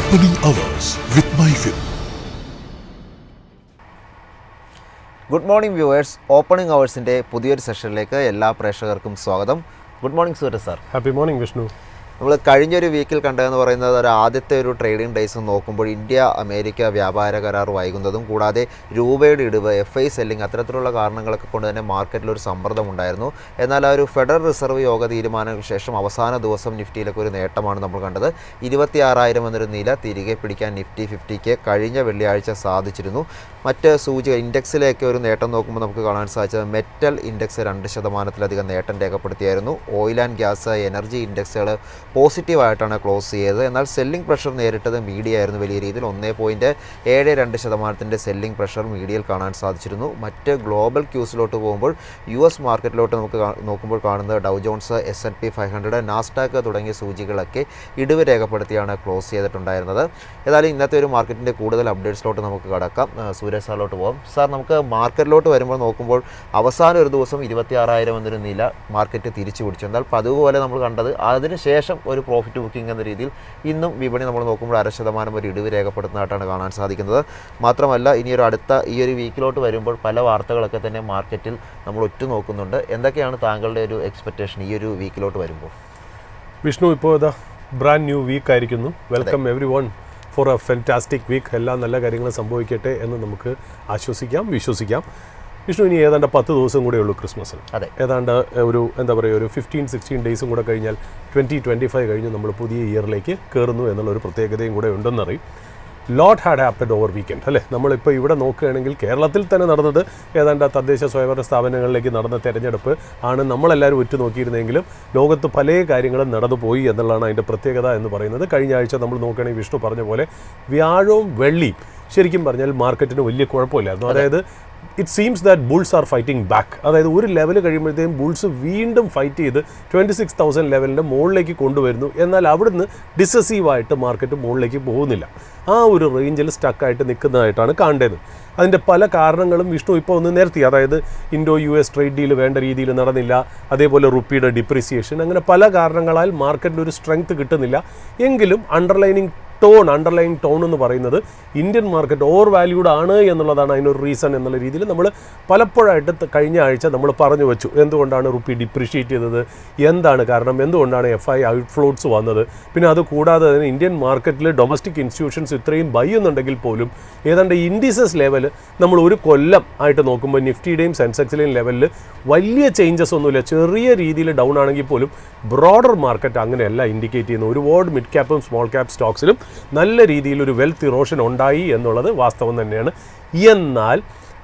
Opening Hours with MyFin. Good morning viewers, opening അവേഴ്സിൻ്റെ പുതിയൊരു സെഷനിലേക്ക് എല്ലാ പ്രേക്ഷകർക്കും സ്വാഗതം. Good morning Sooraj sir. Happy morning Vishnu. നമ്മൾ കഴിഞ്ഞൊരു വീക്കിൽ കണ്ടതെന്ന് പറയുന്നത് ആദ്യത്തെ ഒരു ട്രേഡിംഗ് ഡേയ്സ് നോക്കുമ്പോൾ ഇന്ത്യ അമേരിക്ക വ്യാപാര കരാർ വൈകുന്നതും കൂടാതെ രൂപയുടെ ഇടിവ്, FI സെല്ലിംഗ്, അത്തരത്തിലുള്ള കാരണങ്ങളൊക്കെ കൊണ്ട് തന്നെ മാർക്കറ്റിലൊരു സമ്മർദ്ദമുണ്ടായിരുന്നു. എന്നാൽ ആ ഒരു ഫെഡറൽ റിസർവ് യോഗ തീരുമാനങ്ങൾക്ക് ശേഷം അവസാന ദിവസം നിഫ്റ്റിയിലൊക്കെ ഒരു നേട്ടമാണ് നമ്മൾ കണ്ടത്. 26,000 എന്നൊരു നില തിരികെ പിടിക്കാൻ നിഫ്റ്റി 50-ക്ക് കഴിഞ്ഞ വെള്ളിയാഴ്ച സാധിച്ചിരുന്നു. മറ്റ് സൂചിക ഇൻഡെക്സിലേക്ക് ഒരു നേട്ടം നോക്കുമ്പോൾ നമുക്ക് കാണാൻ സാധിച്ചത് മെറ്റൽ ഇൻഡെക്സ് 2% നേട്ടം രേഖപ്പെടുത്തിയായിരുന്നു. ഓയിൽ ആൻഡ് ഗ്യാസ്, എനർജി ഇൻഡെക്സുകൾ പോസിറ്റീവായിട്ടാണ് ക്ലോസ് ചെയ്തത്. എന്നാൽ സെല്ലിംഗ് പ്രഷർ നേരിട്ടത് മീഡിയ ആയിരുന്നു. വലിയ രീതിയിൽ 1.72% സെല്ലിംഗ് പ്രഷർ മീഡിയയിൽ കാണാൻ സാധിച്ചിരുന്നു. മറ്റ് ഗ്ലോബൽ ക്യൂസിലോട്ട് പോകുമ്പോൾ US മാർക്കറ്റിലോട്ട് നമുക്ക് നോക്കുമ്പോൾ കാണുന്നത് ഡൗ ജോൺസ്, S&P 500, നാസ്ഡാക്ക് തുടങ്ങിയ സൂചികളൊക്കെ ഇടിവ് രേഖപ്പെടുത്തിയാണ് ക്ലോസ് ചെയ്തിട്ടുണ്ടായിരുന്നത്. ഏതായാലും ഇന്നത്തെ ഒരു മാർക്കറ്റിൻ്റെ കൂടുതൽ അപ്ഡേറ്റ്സിലോട്ട് നമുക്ക് കടക്കാം. സൂരജ് സാറിലോട്ട് പോകാം. സാർ, നമുക്ക് മാർക്കറ്റിലോട്ട് വരുമ്പോൾ നോക്കുമ്പോൾ അവസാനം ഒരു ദിവസം 26,000 എന്നൊരു നില മാർക്കറ്റ് തിരിച്ചു പിടിച്ചു. എന്നാൽ അതുപോലെ നമ്മൾ കണ്ടത് അതിനുശേഷം ഒരു പ്രോഫിറ്റ് ബുക്കിംഗ് എന്ന രീതിയിൽ ഇന്നും വിപണി നമ്മൾ നോക്കുമ്പോൾ 0.5% ഒരു ഇടിവ് രേഖപ്പെടുത്തുന്നതായിട്ടാണ് കാണാൻ സാധിക്കുന്നത്. മാത്രമല്ല ഈ ഒരു വീക്കിലോട്ട് വരുമ്പോൾ പല വാർത്തകളൊക്കെ തന്നെ മാർക്കറ്റിൽ നമ്മൾ നോക്കുന്നുണ്ട്. എന്തൊക്കെയാണ് താങ്കളുടെ ഒരു എക്സ്പെക്റ്റേഷൻ ഈ ഒരു വീക്കിലോട്ട് വരുമ്പോൾ? വിഷ്ണു, ഇപ്പോൾ ബ്രാൻഡ് ന്യൂ വീക്ക് ആയിരിക്കുന്നു. Welcome everyone for a fantastic week. എല്ലാ നല്ല കാര്യങ്ങളും സംഭവിക്കട്ടെ എന്ന് നമുക്ക് ആശ്വസിക്കാം, വിശ്വസിക്കാം. വിഷ്ണു, ഇനി ഏതാണ്ട് 10 ദിവസം കൂടെ ഉള്ളൂ ക്രിസ്മസിന്. അതെ, ഏതാണ്ട് ഒരു 15-16 ഡേയ്സും കൂടെ കഴിഞ്ഞാൽ 2025 കഴിഞ്ഞ് നമ്മൾ പുതിയ ഇയറിലേക്ക് കയറുന്നു എന്നുള്ളൊരു പ്രത്യേകതയും കൂടെ ഉണ്ടെന്നറിയും. ലോട്ട് ഹാഡ് ഹാപ്പൻഡ് ഓവർ വീക്കെൻഡ് അല്ലേ? നമ്മളിപ്പോൾ ഇവിടെ നോക്കുകയാണെങ്കിൽ കേരളത്തിൽ തന്നെ നടന്നത് ഏതാണ്ട് തദ്ദേശ സ്വയംഭരണ സ്ഥാപനങ്ങളിലേക്ക് നടന്ന തെരഞ്ഞെടുപ്പ് ആണ് നമ്മളെല്ലാവരും ഉറ്റുനോക്കിയിരുന്നെങ്കിലും ലോകത്ത് പല കാര്യങ്ങളും നടന്നുപോയി എന്നുള്ളതാണ് അതിൻ്റെ പ്രത്യേകത എന്ന് പറയുന്നത്. കഴിഞ്ഞ ആഴ്ച നമ്മൾ നോക്കുകയാണെങ്കിൽ വിഷ്ണു പറഞ്ഞ പോലെ വ്യാഴവും വെള്ളിയും ശരിക്കും പറഞ്ഞാൽ മാർക്കറ്റിന് വലിയ കുഴപ്പമില്ലായിരുന്നു. അതായത് it seems that bulls are fighting back. അതായത് ഒരു ലെവൽ കഴിയുമ്പോഴത്തേക്കും ബുൾസ് വീണ്ടും ഫൈറ്റ് ചെയ്ത് 26,000 ലെവലിൻ്റെ മുകളിലേക്ക് കൊണ്ടുവരുന്നു. എന്നാൽ അവിടുന്ന് ഡിസസീവായിട്ട് മാർക്കറ്റ് മുകളിലേക്ക് പോകുന്നില്ല. ആ ഒരു റേഞ്ചിൽ സ്റ്റക്കായിട്ട് നിൽക്കുന്നതായിട്ടാണ് കാണേണ്ടത്. അതിൻ്റെ പല കാരണങ്ങളും വിഷ്ണു ഇപ്പോൾ ഒന്ന് നിരത്തി. അതായത് ഇൻഡോ US ട്രേഡ് ഡീൽ വേണ്ട രീതിയിൽ നടന്നില്ല, അതേപോലെ റുപ്പിയുടെ ഡിപ്രിസിയേഷൻ, അങ്ങനെ പല കാരണങ്ങളാൽ മാർക്കറ്റിൽ ഒരു സ്ട്രെങ്ത് കിട്ടുന്നില്ല. എങ്കിലും അണ്ടർലൈൻ ടോൺ എന്ന് പറയുന്നത് ഇന്ത്യൻ മാർക്കറ്റ് ഓവർ വാല്യൂഡ് ആണ് എന്നുള്ളതാണ് അതിനൊരു റീസൺ എന്നുള്ള രീതിയിൽ നമ്മൾ പലപ്പോഴായിട്ട് കഴിഞ്ഞ ആഴ്ച നമ്മൾ പറഞ്ഞു വെച്ചു. എന്തുകൊണ്ടാണ് റുപ്പി ഡിപ്രിഷിയേറ്റ് ചെയ്തത്, എന്താണ് കാരണം, എന്തുകൊണ്ടാണ് FI ഔട്ട്ഫ്ലോട്ട്സ് വന്നത്. പിന്നെ അത് കൂടാതെ തന്നെ ഇന്ത്യൻ മാർക്കറ്റിൽ ഡൊമസ്റ്റിക് ഇൻസ്റ്റിറ്റ്യൂഷൻസ് ഇത്രയും ബൈ എന്നുണ്ടെങ്കിൽ പോലും ഏതാണ്ട് ഇൻഡിസസ് ലെവൽ നമ്മൾ ഒരു കൊല്ലം ആയിട്ട് നോക്കുമ്പോൾ നിഫ്റ്റിയുടെയും സെൻസെക്സിലെയും ലെവലിൽ വലിയ ചേഞ്ചസ് ഒന്നുമില്ല. ചെറിയ രീതിയിൽ ഡൗൺ ആണെങ്കിൽ പോലും ബ്രോഡർ മാർക്കറ്റ് അങ്ങനെയല്ല ഇൻഡിക്കേറ്റ് ചെയ്യുന്നു. ഒരുപാട് മിഡ് ക്യാപ്പും സ്മോൾ ക്യാപ്പ് സ്റ്റോക്സിലും നല്ല രീതിയിലൊരു വെൽത്ത് ഇറോഷൻ ഉണ്ടായി എന്നുള്ളത് വാസ്തവം തന്നെയാണ്. എന്നാൽ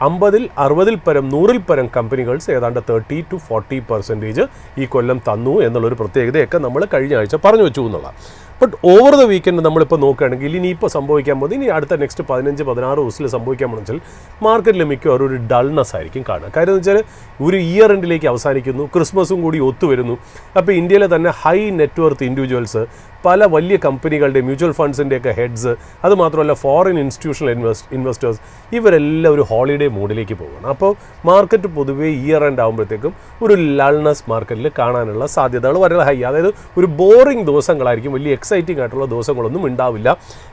50-ൽ 60-ൽ പരം 100-ൽ പരം കമ്പനികൾസ് ഏതാണ്ട് 30-40% ഈ കൊല്ലം തന്നു എന്നുള്ളൊരു പ്രത്യേകതയൊക്കെ നമ്മൾ കഴിഞ്ഞ ആഴ്ച പറഞ്ഞു വെച്ചു എന്നുള്ളതാണ്. ബട്ട് ഓവർ ദ വീക്കെൻഡ് നമ്മളിപ്പോൾ നോക്കുകയാണെങ്കിൽ ഇനിയിപ്പോൾ സംഭവിക്കാൻ പോകുന്നത്, ഇനി അടുത്ത നെക്സ്റ്റ് 15-16 ദിവസത്തിൽ സംഭവിക്കാൻ പോകുന്ന വെച്ചാൽ മാർക്കറ്റിൽ മിക്കവാറും ഒരു ഡൾനെസ് ആയിരിക്കും കാണുക. കാര്യം എന്ന് വെച്ചാൽ ഒരു ഇയർ എൻഡിലേക്ക് അവസാനിക്കുന്നു, ക്രിസ്മസും കൂടി ഒത്തുവരുന്നു. അപ്പോൾ ഇന്ത്യയിലെ തന്നെ ഹൈ നെറ്റ്വർത്ത് ഇൻഡിവിജ്വൽസ്, പല വലിയ കമ്പനികളുടെ മ്യൂച്വൽ ഫണ്ട്സിൻ്റെയൊക്കെ ഹെഡ്സ്, അതുമാത്രമല്ല ഫോറിൻ ഇൻസ്റ്റിറ്റ്യൂഷണൽ ഇൻവെസ്റ്റേഴ്സ്, ഇവരെല്ലാം ഒരു ഹോളിഡേ മൂഡിലേക്ക് പോവുകയാണ്. അപ്പോൾ മാർക്കറ്റ് പൊതുവേ ഇയർ എൻഡ് ആകുമ്പോഴത്തേക്കും ഒരു ലൾനെസ് മാർക്കറ്റിൽ കാണാനുള്ള സാധ്യതകൾ വളരെ ഹൈ. അതായത് ഒരു ബോറിംഗ് ദിവസങ്ങളായിരിക്കും, വലിയ എക്സൈറ്റിംഗ് ആയിട്ടുള്ള ദിവസങ്ങളൊന്നും ഉണ്ടാവില്ല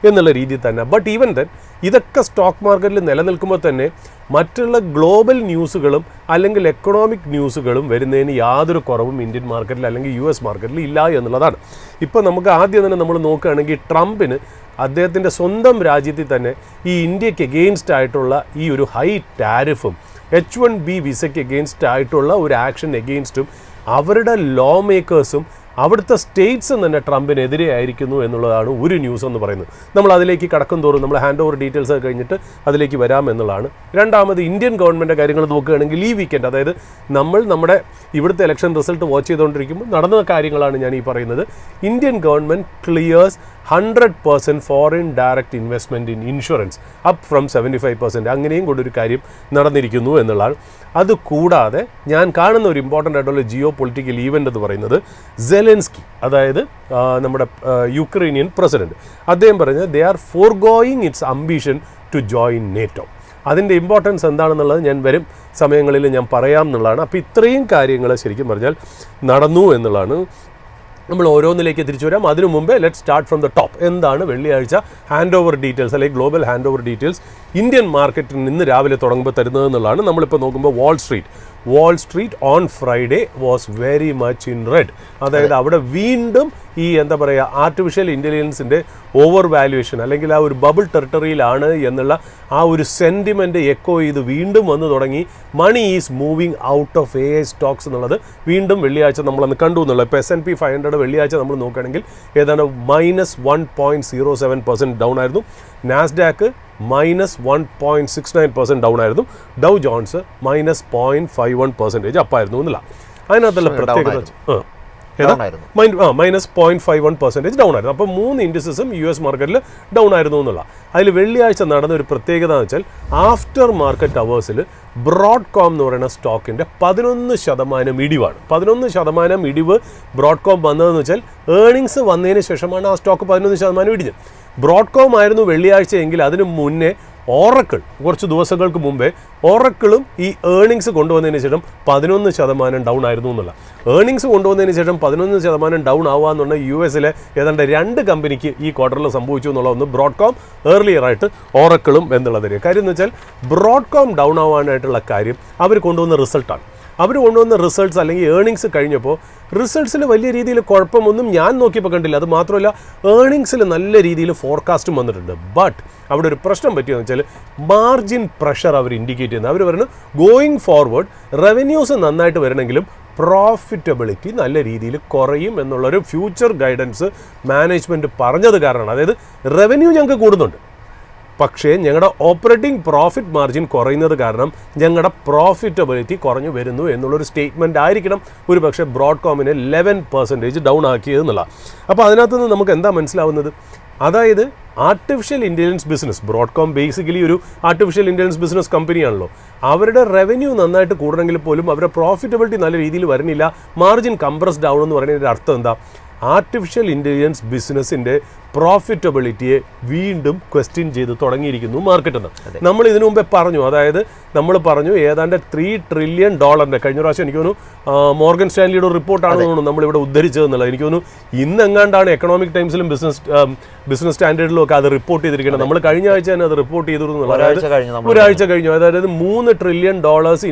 എന്നുള്ള രീതിയിൽ തന്നെ. ബട്ട് ഈവൻ ദെൻ ഇതൊക്കെ സ്റ്റോക്ക് മാർക്കറ്റിൽ നിലനിൽക്കുമ്പോൾ തന്നെ മറ്റുള്ള ഗ്ലോബൽ ന്യൂസുകളും അല്ലെങ്കിൽ എക്കണോമിക് ന്യൂസുകളും വരുന്നതിന് യാതൊരു കുറവും ഇന്ത്യൻ മാർക്കറ്റിൽ അല്ലെങ്കിൽ US മാർക്കറ്റിൽ ഇല്ല എന്നുള്ളതാണ്. ഇപ്പോൾ നമുക്ക് ആദ്യം തന്നെ നമ്മൾ നോക്കുകയാണെങ്കിൽ ട്രംപിന് അദ്ദേഹത്തിൻ്റെ സ്വന്തം രാജ്യത്തിൽ തന്നെ ഈ ഇന്ത്യക്ക് എഗെയിൻസ്റ്റ് ആയിട്ടുള്ള ഈ ഒരു ഹൈ ടാരിഫും H1B വിസയ്ക്ക് എഗെയിൻസ്റ്റ് ആയിട്ടുള്ള ഒരു ആക്ഷൻ എഗെയിൻസ്റ്റും അവരുടെ ലോ മേക്കേഴ്സും അവിടുത്തെ സ്റ്റേറ്റ്സും തന്നെ ട്രംപിനെതിരെ ആയിരിക്കുന്നു എന്നുള്ളതാണ് ഒരു ന്യൂസ് എന്ന് പറയുന്നത്. നമ്മൾ അതിലേക്ക് കടക്കും തോറും നമ്മൾ ഹാൻഡ് ഓവർ ഡീറ്റെയിൽസ് ഒക്കെ കഴിഞ്ഞിട്ട് അതിലേക്ക് വരാം എന്നുള്ളതാണ്. രണ്ടാമത് ഇന്ത്യൻ ഗവൺമെൻറ് കാര്യങ്ങൾ നോക്കുകയാണെങ്കിൽ ഈ വീക്കെൻഡ്, അതായത് നമ്മുടെ ഇവിടുത്തെ ഇലക്ഷൻ റിസൾട്ട് വാച്ച് ചെയ്തുകൊണ്ടിരിക്കുമ്പോൾ നടന്ന കാര്യങ്ങളാണ് ഞാൻ ഈ പറയുന്നത്. Indian government clears 100% foreign direct investment in insurance up from 75%. അങ്ങനെയും കൊണ്ടൊരു കാര്യം നടന്നിരിക്കുന്നു എന്നുള്ളതാണ്. അതുകൂടാതെ ഞാൻ കാണുന്ന ഒരു ഇമ്പോർട്ടൻ്റ് ആയിട്ടുള്ള ജിയോ പൊളിറ്റിക്കൽ ഈവൻ്റ് എന്ന് പറയുന്നത് സെലൻസ്കി, അതായത് നമ്മുടെ യുക്രൈനിയൻ പ്രസിഡന്റ്, അദ്ദേഹം പറഞ്ഞത് they are forgoing its ambition to join NATO. അതിൻ്റെ ഇമ്പോർട്ടൻസ് എന്താണെന്നുള്ളത് ഞാൻ വരും സമയങ്ങളിൽ ഞാൻ പറയാം എന്നുള്ളതാണ്. അപ്പോൾ ഇത്രയും കാര്യങ്ങൾ ശരിക്കും പറഞ്ഞാൽ നടന്നു എന്നുള്ളതാണ്. നമ്മൾ ഓരോന്നിലേക്ക് തിരിച്ചു വരാം. അതിനു മുമ്പേ let start from the top. എന്താണ് വെള്ളിയാഴ്ച ഹാൻഡ് ഓവർ ഡീറ്റെയിൽസ് അല്ലെങ്കിൽ global hand over details Indian മാർക്കറ്റിൽ നിന്ന് രാവിലെ തുടങ്ങുമ്പോൾ തരുന്നത് എന്നുള്ളതാണ്. നമ്മളിപ്പോൾ നോക്കുമ്പോൾ Wall Street on Friday was very much in red. അതായത് അവിടെ വീണ്ടും ഈ എന്താ പറയുക ആർട്ടിഫിഷ്യൽ ഇൻ്റലിജൻസിൻ്റെ ഓവർ വാല്യുവേഷൻ അല്ലെങ്കിൽ ആ ഒരു ബബിൾ ടെറിട്ടറിയിലാണ് എന്നുള്ള ആ ഒരു സെൻറ്റിമെൻറ്റ് എക്കോ ചെയ്ത് വീണ്ടും വന്നു തുടങ്ങി. Money is moving out of AI stocks എന്നുള്ളത് വീണ്ടും വെള്ളിയാഴ്ച നമ്മളന്ന് കണ്ടു എന്നുള്ളത്. ഇപ്പോൾ S&P 500 വെള്ളിയാഴ്ച നമ്മൾ നോക്കുകയാണെങ്കിൽ ഏതാണ്ട് -1.07% ഡൗൺ ആയിരുന്നു. നാസ്ഡാക്ക് -1.69% ഡൗൺ ആയിരുന്നു. ഡൗ ജോൺസ് -0.51% അപ്പായിരുന്നു എന്നുള്ള. അതിനകത്തുള്ള പ്രത്യേകത -0.51% ഡൗൺ ആയിരുന്നു. അപ്പോൾ 3 ഇൻഡിസസും US മാർക്കറ്റിൽ ഡൗൺ ആയിരുന്നു എന്നുള്ള. അതിൽ വെള്ളിയാഴ്ച നടന്ന ഒരു പ്രത്യേകത എന്ന് വെച്ചാൽ ആഫ്റ്റർ മാർക്കറ്റ് അവേഴ്സിൽ ബ്രോഡ്കോം എന്ന് പറയുന്ന സ്റ്റോക്കിൻ്റെ 11% ഇടിവാണ്. 11% ഇടിവ് ബ്രോഡ്കോം വന്നതെന്ന് വെച്ചാൽ ഏർണിങ്സ് വന്നതിന് ശേഷമാണ് ആ സ്റ്റോക്ക് 11% ഇടിഞ്ഞത്. ബ്രോഡ്കോം ആയിരുന്നു വെള്ളിയാഴ്ച എങ്കിൽ അതിന് മുന്നേ ഓറക്കിൾ കുറച്ച് ദിവസങ്ങൾക്ക് മുമ്പേ ഓറക്കിളും ഈ ഏർണിങ്സ് കൊണ്ടുവന്നതിന് ശേഷം 11% ഡൗൺ ആയിരുന്നു എന്നുള്ള. ഏർണിങ്സ് കൊണ്ടുവന്നതിന് ശേഷം 11% ഡൗൺ ആവുക എന്ന് പറഞ്ഞാൽ US ഏതാണ്ട് 2 കമ്പനിക്ക് ഈ ക്വാർട്ടറിൽ സംഭവിച്ചു എന്നുള്ള ഒന്ന് ബ്രോഡ്കോം ഏർലിയർ ആയിട്ട് ഓറക്കിളും എന്നുള്ളത്. കാര്യം എന്ന് വെച്ചാൽ ബ്രോഡ്കോം ഡൗൺ ആവാനായിട്ടുള്ള കാര്യം അവർ കൊണ്ടുവന്ന റിസൾട്ടാണ്. അവർ കൊണ്ടുവന്ന റിസൾട്ട്സ് അല്ലെങ്കിൽ ഏർണിങ്സ് കഴിഞ്ഞപ്പോൾ റിസൾട്ട്സിൽ വലിയ രീതിയിൽ കുഴപ്പമൊന്നും ഞാൻ നോക്കിയപ്പോൾ കണ്ടില്ല. അത് മാത്രമല്ല ഏർണിങ്സിൽ നല്ല രീതിയിൽ ഫോർകാസ്റ്റും വന്നിട്ടുണ്ട്. ബട്ട് അവിടെ ഒരു പ്രശ്നം പറ്റിയെന്ന് വെച്ചാൽ മാർജിൻ പ്രഷർ അവർ ഇൻഡിക്കേറ്റ് ചെയ്യുന്നത്. അവർ പറയുന്നത് ഗോയിങ് ഫോർവേഡ് റവന്യൂസ് നന്നായിട്ട് വരണമെങ്കിലും പ്രോഫിറ്റബിലിറ്റി നല്ല രീതിയിൽ കുറയും എന്നുള്ളൊരു ഫ്യൂച്ചർ ഗൈഡൻസ് മാനേജ്മെൻറ്റ് പറഞ്ഞത് കാരണമാണ്. അതായത് റവന്യൂ ഞങ്ങൾക്ക് കൂടുന്നുണ്ട്, പക്ഷേ ഞങ്ങളുടെ ഓപ്പറേറ്റിംഗ് പ്രോഫിറ്റ് മാർജിൻ കുറയുന്നത് കാരണം ഞങ്ങളുടെ പ്രോഫിറ്റബിലിറ്റി കുറഞ്ഞു വരുന്നു എന്നുള്ളൊരു സ്റ്റേറ്റ്മെൻറ്റ് ആയിരിക്കണം ഒരു പക്ഷേ ബ്രോഡ്കോമിനെ 11% ഡൗൺ ആക്കിയതെന്നുള്ള. അപ്പോൾ അതിനകത്ത് നിന്ന് നമുക്ക് എന്താ മനസ്സിലാവുന്നത്? അതായത് artificial intelligence business, Broadcom basically ഒരു ആർട്ടിഫിഷ്യൽ ഇൻ്റലിജൻസ് ബിസിനസ് കമ്പനിയാണല്ലോ. അവരുടെ റവന്യൂ നന്നായിട്ട് കൂടണമെങ്കിൽ പോലും അവരുടെ പ്രോഫിറ്റബിലിറ്റി നല്ല രീതിയിൽ വരുന്നില്ല, മാർജിൻ കംപ്രസ്ഡ് ആവണം എന്ന് പറയുന്നതിൻ്റെ അർത്ഥം എന്താ? ആർട്ടിഫിഷ്യൽ ഇൻ്റലിജൻസ് ബിസിനസ്സിൻ്റെ പ്രോഫിറ്റബിലിറ്റിയെ വീണ്ടും ക്വസ്റ്റ്യൻ ചെയ്ത് തുടങ്ങിയിരിക്കുന്നു മാർക്കറ്റെന്ന്. നമ്മൾ ഇതിനു മുമ്പേ പറഞ്ഞു. അതായത് നമ്മൾ പറഞ്ഞു ഏതാണ്ട് $3 ട്രില്യൺ കഴിഞ്ഞ പ്രാവശ്യം എനിക്ക് തോന്നുന്നു മോർഗൻ സ്റ്റാൻലിയുടെ റിപ്പോർട്ടാണെന്ന് തോന്നുന്നു നമ്മളിവിടെ ഉദ്ധരിച്ചതെന്നുള്ളത്. എനിക്ക് തോന്നുന്നു ഇന്നെങ്ങാണ്ടാണ് എക്കണോമിക് ടൈംസിലും ബിസിനസ് സ്റ്റാൻഡേർഡിലും ഒക്കെ അത് റിപ്പോർട്ട് ചെയ്തിരിക്കുന്നത്. നമ്മൾ കഴിഞ്ഞ ആഴ്ച തന്നെ അത് റിപ്പോർട്ട് ചെയ്തിരുന്നു. ഒരാഴ്ച കഴിഞ്ഞു. അതായത് $3 ട്രില്യൺ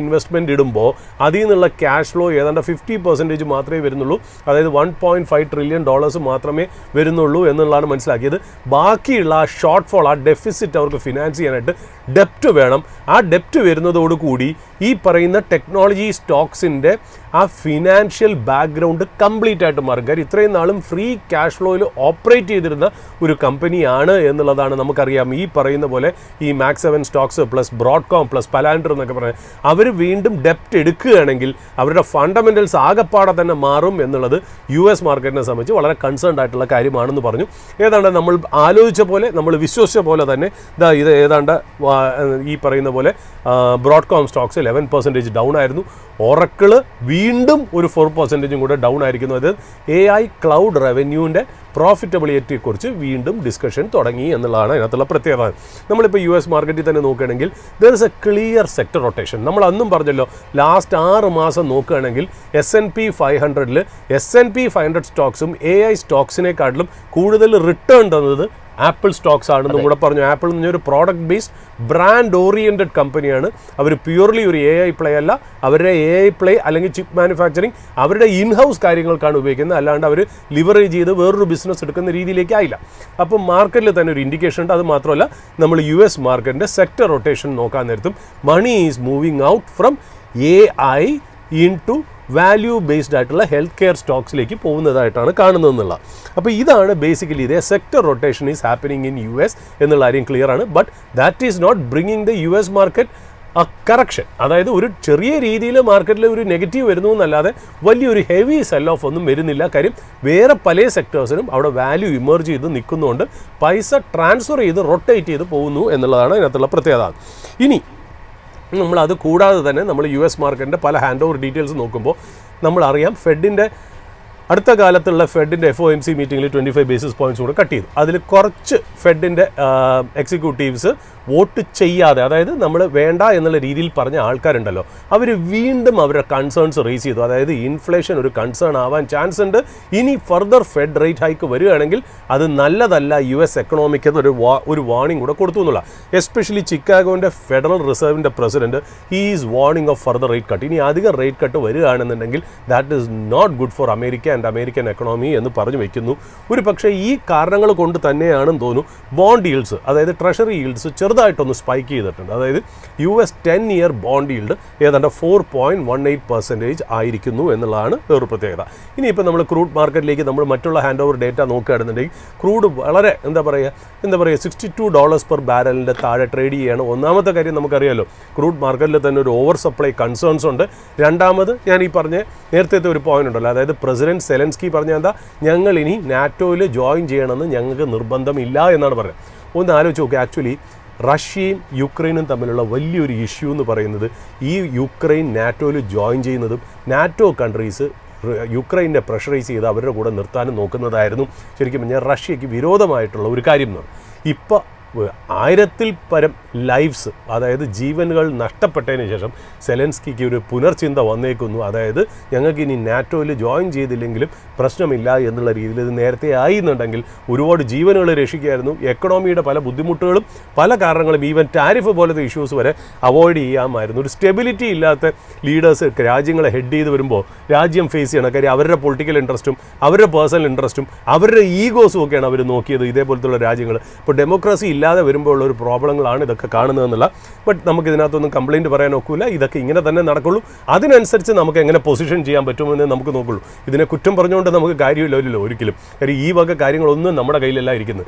ഇൻവെസ്റ്റ്മെൻറ്റ് ഇടുമ്പോൾ അതിൽ നിന്നുള്ള ക്യാഷ് ഫ്ലോ ഏതാണ്ട് 50% മാത്രമേ വരുന്നുള്ളൂ. അതായത് $1.5 ട്രില്യൺ മാത്രമേ വരുന്നുള്ളൂ എന്നുള്ളതാണ് മനസ്സിലാക്കിയത്. ബാക്കിയുള്ള ആ ഷോർട്ട് ഫോൾ, ആ ഡെഫിസിറ്റ് അവർക്ക് ഫിനാൻസ് ചെയ്യാനായിട്ട് ഡെപ്റ്റ് വേണം. ആ ഡെപ്റ്റ് വരുന്നതോടുകൂടി ഈ പറയുന്ന ടെക്നോളജി സ്റ്റോക്സിൻ്റെ ആ ഫിനാൻഷ്യൽ ബാക്ക്ഗ്രൗണ്ട് കംപ്ലീറ്റ് ആയിട്ട് മാറും. കാര്യം ഇത്രയും നാളും ഫ്രീ ക്യാഷ് ഫ്ലോയിൽ ഓപ്പറേറ്റ് ചെയ്തിരുന്ന ഒരു കമ്പനിയാണ് എന്നുള്ളതാണ് നമുക്കറിയാം. ഈ പറയുന്ന പോലെ ഈ max 7 stocks plus Broadcom plus Palantir എന്നൊക്കെ പറയുന്നത് അവർ വീണ്ടും ഡെപ്റ്റ് എടുക്കുകയാണെങ്കിൽ അവരുടെ ഫണ്ടമെൻ്റൽസ് ആകെപ്പാടെ തന്നെ മാറും എന്നുള്ളത് US മാർക്കറ്റിനെ സംബന്ധിച്ച് വളരെ കൺസേൺഡ് ആയിട്ടുള്ള കാര്യമാണെന്ന് പറഞ്ഞു. ഏതാണ്ട് നമ്മൾ ആലോചിച്ച പോലെ, നമ്മൾ വിശ്വസിച്ച പോലെ തന്നെ ഇത് ഏതാണ്ട് ഈ പറയുന്ന പോലെ ബ്രോഡ്കോം സ്റ്റോക്സ് 11% ഡൗൺ ആയിരുന്നു. ഓറക്കിള് വീണ്ടും ഒരു 4% കൂടെ ഡൗൺ ആയിരിക്കുന്നു. അത് AI ക്ലൗഡ് റവന്യൂവിൻ്റെ പ്രോഫിറ്റബിലിറ്റിയെക്കുറിച്ച് വീണ്ടും ഡിസ്കഷൻ തുടങ്ങി എന്നുള്ളതാണ് അതിനകത്തുള്ള പ്രത്യേകത. നമ്മളിപ്പോൾ US മാർക്കറ്റിൽ തന്നെ നോക്കുകയാണെങ്കിൽ there is A clear sector rotation. നമ്മൾ അന്നും പറഞ്ഞല്ലോ ലാസ്റ്റ് 6 മാസം നോക്കുകയാണെങ്കിൽ S&P 500 സ്റ്റോക്സും AI സ്റ്റോക്സിനെക്കാട്ടിലും കൂടുതൽ റിട്ടേൺ തന്നത് ആപ്പിൾ സ്റ്റോക്സ് ആണെന്നും കൂടെ പറഞ്ഞു. ആപ്പിൾ എന്ന് പറഞ്ഞൊരു പ്രോഡക്റ്റ് ബേസ്ഡ് ബ്രാൻഡ് ഓറിയൻറ്റഡ് കമ്പനിയാണ്. അവർ പ്യൂർലി ഒരു AI പ്ലേ അല്ല. അവരുടെ AI പ്ലേ അല്ലെങ്കിൽ ചിപ്പ് മാനുഫാക്ചറിങ് അവരുടെ ഇൻഹൗസ് കാര്യങ്ങൾക്കാണ് ഉപയോഗിക്കുന്നത്. അല്ലാണ്ട് അവർ ലിവറേജ് ചെയ്ത് വേറൊരു ബിസിനസ് എടുക്കുന്ന രീതിയിലേക്ക് ആയില്ല. അപ്പോൾ മാർക്കറ്റിൽ തന്നെ ഒരു ഇൻഡിക്കേഷൻ ഉണ്ട്. അത് മാത്രമല്ല നമ്മൾ US മാർക്കറ്റിൻ്റെ സെക്ടർ റൊട്ടേഷൻ നോക്കാൻ നേരത്തും money is moving out from AI into value based ആയിട്ടുള്ള ഹെൽത്ത് കെയർ സ്റ്റോക്സിലേക്ക് പോകുന്നതായിട്ടാണ് കാണുന്നതെന്നുള്ള. അപ്പോൾ ഇതാണ് ബേസിക്കലി ഇതേ sector rotation is happening in US എന്നുള്ള കാര്യം ക്ലിയർ ആണ്. But that is not bringing the US market a correction. അതായത് ഒരു ചെറിയ രീതിയിൽ മാർക്കറ്റിൽ ഒരു നെഗറ്റീവ് വരുന്നു എന്നല്ലാതെ വലിയൊരു ഹെവി സെൽ ഓഫ് ഒന്നും വരുന്നില്ല. കാര്യം വേറെ പല സെക്ടേഴ്സിനും അവിടെ വാല്യൂ ഇമേർജ് ചെയ്ത് നിൽക്കുന്നതുകൊണ്ട് പൈസ ട്രാൻസ്ഫർ ചെയ്ത് റൊട്ടേറ്റ് ചെയ്ത് പോകുന്നു എന്നുള്ളതാണ് ഇതിനകത്തുള്ള പ്രത്യേകത. ഇനി നമ്മളത് കൂടാതെ തന്നെ നമ്മൾ US മാർക്കറ്റിൻ്റെ പല ഹാൻഡ് ഓവർ ഡീറ്റെയിൽസ് നോക്കുമ്പോൾ നമ്മളറിയാം ഫെഡിൻ്റെ അടുത്ത കാലത്തുള്ള ഫെഡിൻ്റെ FOMC മീറ്റിങ്ങിൽ 25 ബേസിസ് പോയിൻറ്റ്സ് കൂടെ കട്ട് ചെയ്തു. അതിൽ കുറച്ച് ഫെഡിൻ്റെ എക്സിക്യൂട്ടീവ്സ് വോട്ട് ചെയ്യാതെ, അതായത് നമ്മൾ വേണ്ട എന്നുള്ള രീതിയിൽ പറഞ്ഞ ആൾക്കാരുണ്ടല്ലോ, അവർ വീണ്ടും അവരുടെ കൺസേൺസ് റേസ് ചെയ്തു. അതായത് ഇൻഫ്ലേഷൻ ഒരു കൺസേൺ ആവാൻ ചാൻസ് ഉണ്ട്, ഇനി ഫർദർ ഫെഡ് റേറ്റ് ഹൈക്ക് വരികയാണെങ്കിൽ അത് നല്ലതല്ല US എക്കണോമിക്ക് എന്നൊരു വാർണിംഗ് കൂടെ കൊടുത്തു എന്നുള്ള. എസ്പെഷ്യലി ചിക്കാഗോൻ്റെ ഫെഡറൽ റിസർവിൻ്റെ president he is warning of further rate cut. ഇനി അധികം റേറ്റ് കട്ട് വരികയാണെന്നുണ്ടെങ്കിൽ that is not good for America and American economy എന്ന് പറഞ്ഞു വയ്ക്കുന്നു. ഒരു പക്ഷേ ഈ കാരണങ്ങൾ കൊണ്ട് തന്നെയാണെന്ന് തോന്നുന്നു ബോണ്ട് ഈൽഡ്സ്, അതായത് ട്രഷറി ഈൽഡ്സ് ചെറുതായിട്ടൊന്ന് സ്പൈക്ക് ചെയ്തിട്ടുണ്ട്. അതായത് US 10-year ബോണ്ട് ഈൽഡ് ഏതാണ്ട് 4.18% ആയിരിക്കുന്നു എന്നുള്ളതാണ് ഒരു പ്രത്യേകത. ഇനിയിപ്പോൾ നമ്മൾ ക്രൂഡ് മാർക്കറ്റിലേക്ക് നമ്മൾ മറ്റുള്ള ഹാൻഡ് ഓവർ ഡേറ്റ നോക്കുകയാണെന്നുണ്ടെങ്കിൽ ക്രൂഡ് വളരെ എന്താ പറയുക $62 പെർ ബാരലിൻ്റെ താഴെ ട്രേഡ് ചെയ്യുകയാണ്. ഒന്നാമത്തെ കാര്യം നമുക്കറിയാമല്ലോ, ക്രൂഡ് മാർക്കറ്റിൽ തന്നെ ഒരു ഓവർ സപ്ലൈ കൺസേൺസ് ഉണ്ട്. രണ്ടാമത് ഞാൻ ഈ പറഞ്ഞ നേരത്തെ ഒരു പോയിന്റ് ഉണ്ടല്ലോ, അതായത് പ്രസിഡന്റ് സെലൻസ്കി പറഞ്ഞ എന്താ, ഞങ്ങൾ ഇനി നാറ്റോയിൽ ജോയിൻ ചെയ്യണമെന്ന് ഞങ്ങൾക്ക് നിർബന്ധമില്ല എന്നാണ് പറയുന്നത്. ഒന്ന് ആലോചിച്ച് നോക്കുക, ആക്ച്വലി റഷ്യയും യുക്രൈനും തമ്മിലുള്ള വലിയൊരു ഇഷ്യൂ എന്ന് പറയുന്നത് ഈ യുക്രൈൻ നാറ്റോയിൽ ജോയിൻ ചെയ്യുന്നതും നാറ്റോ കൺട്രീസ് യുക്രൈനെ പ്രഷറൈസ് ചെയ്ത് അവരുടെ കൂടെ നിർത്താനും നോക്കുന്നതായിരുന്നു ശരിക്കും പറഞ്ഞാൽ റഷ്യയ്ക്ക് വിരോധമായിട്ടുള്ള ഒരു കാര്യം എന്ന് പറയും. ഇപ്പോൾ 1000-ൽ പരം ലൈഫ്സ്, അതായത് ജീവനുകൾ നഷ്ടപ്പെട്ടതിന് ശേഷം സെലൻസ്കിക്ക് ഒരു പുനർചിന്ത വന്നേക്കുന്നു. അതായത് ഞങ്ങൾക്ക് ഇനി നാറ്റോയിൽ ജോയിൻ ചെയ്തില്ലെങ്കിലും പ്രശ്നമില്ല എന്നുള്ള രീതിയിൽ ഇത് നേരത്തെ ആയിരുന്നുണ്ടെങ്കിൽ ഒരുപാട് ജീവനുകൾ രക്ഷിക്കായിരുന്നു. എക്കണോമിയുടെ പല ബുദ്ധിമുട്ടുകളും പല കാരണങ്ങളും ഈവൻ ടാരിഫ് പോലത്തെ ഇഷ്യൂസ് വരെ അവോയ്ഡ് ചെയ്യാമായിരുന്നു. ഒരു സ്റ്റെബിലിറ്റി ഇല്ലാത്ത ലീഡേഴ്സ് രാജ്യങ്ങളെ ഹെഡ് ചെയ്ത് വരുമ്പോൾ രാജ്യം ഫേസ് ചെയ്യണം. കാര്യം അവരുടെ പൊളിറ്റിക്കൽ ഇൻട്രസ്റ്റും അവരുടെ പേഴ്സണൽ ഇൻട്രസ്റ്റും അവരുടെ ഈഗോസും ഒക്കെയാണ് അവർ നോക്കിയത് ഇതേപോലത്തുള്ള രാജ്യങ്ങൾ. ഇപ്പോൾ ഡെമോക്രസി ഇല്ലാതെ വരുമ്പോൾ ഉള്ള ഒരു പ്രോബ്ലങ്ങളാണ് ഇതൊക്കെ കാണുന്നതെന്നുള്ള. ബട്ട് നമുക്ക് ഇതിനകത്തൊന്നും കംപ്ലയിൻറ്റ് പറയാൻ ഒക്കില്ല, ഇതൊക്കെ ഇങ്ങനെ തന്നെ നടക്കുള്ളൂ. അതിനനുസരിച്ച് നമുക്ക് എങ്ങനെ പൊസിഷൻ ചെയ്യാൻ പറ്റുമെന്ന് നമുക്ക് നോക്കുള്ളൂ. ഇതിനെ കുറ്റം പറഞ്ഞുകൊണ്ട് നമുക്ക് കാര്യമില്ലല്ലോ ഒരിക്കലും. കാര്യം ഈ വക കാര്യങ്ങളൊന്നും നമ്മുടെ കയ്യിലല്ല ഇരിക്കുന്നത്.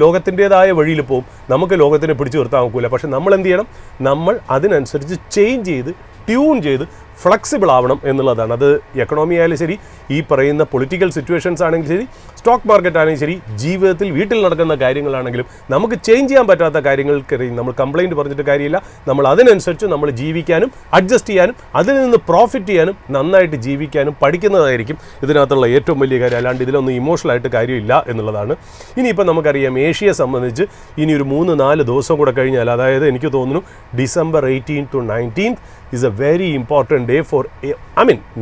ലോകത്തിൻ്റേതായ വഴിയിൽ പോകും, നമുക്ക് ലോകത്തിനെ പിടിച്ചു നിർത്താൻ നോക്കില്ല. പക്ഷെ നമ്മൾ എന്ത് ചെയ്യണം, നമ്മൾ അതിനനുസരിച്ച് ചേഞ്ച് ചെയ്ത് ട്യൂൺ ചെയ്ത് ഫ്ലെക്സിബിൾ ആവണം എന്നുള്ളതാണ്. അത് എക്കണോമി ആയാലും ശരി, ഈ പറയുന്ന പൊളിറ്റിക്കൽ സിറ്റുവേഷൻസ് ആണെങ്കിലും ശരി, സ്റ്റോക്ക് മാർക്കറ്റ് ആണെങ്കിലും ശരി, ജീവിതത്തിൽ വീട്ടിൽ നടക്കുന്ന കാര്യങ്ങളാണെങ്കിലും നമുക്ക് ചേഞ്ച് ചെയ്യാൻ പറ്റാത്ത കാര്യങ്ങൾക്ക് നമ്മൾ കംപ്ലയിൻറ്റ് പറഞ്ഞിട്ട് കാര്യമില്ല. നമ്മൾ അതിനനുസരിച്ച് നമ്മൾ ജീവിക്കാനും അഡ്ജസ്റ്റ് ചെയ്യാനും അതിൽ നിന്ന് പ്രോഫിറ്റ് ചെയ്യാനും നന്നായിട്ട് ജീവിക്കാനും പഠിക്കുന്നതായിരിക്കും ഇതിനകത്തുള്ള ഏറ്റവും വലിയ കാര്യം. അല്ലാണ്ട് ഇതിലൊന്നും ഇമോഷണലായിട്ട് കാര്യമില്ല എന്നുള്ളതാണ്. ഇനിയിപ്പോൾ നമുക്കറിയാം ഏഷ്യയെ സംബന്ധിച്ച് ഇനി ഒരു 3-4 ദിവസം കൂടെ കഴിഞ്ഞാൽ, അതായത് എനിക്ക് തോന്നുന്നു December 18 to 19 is a very important day for,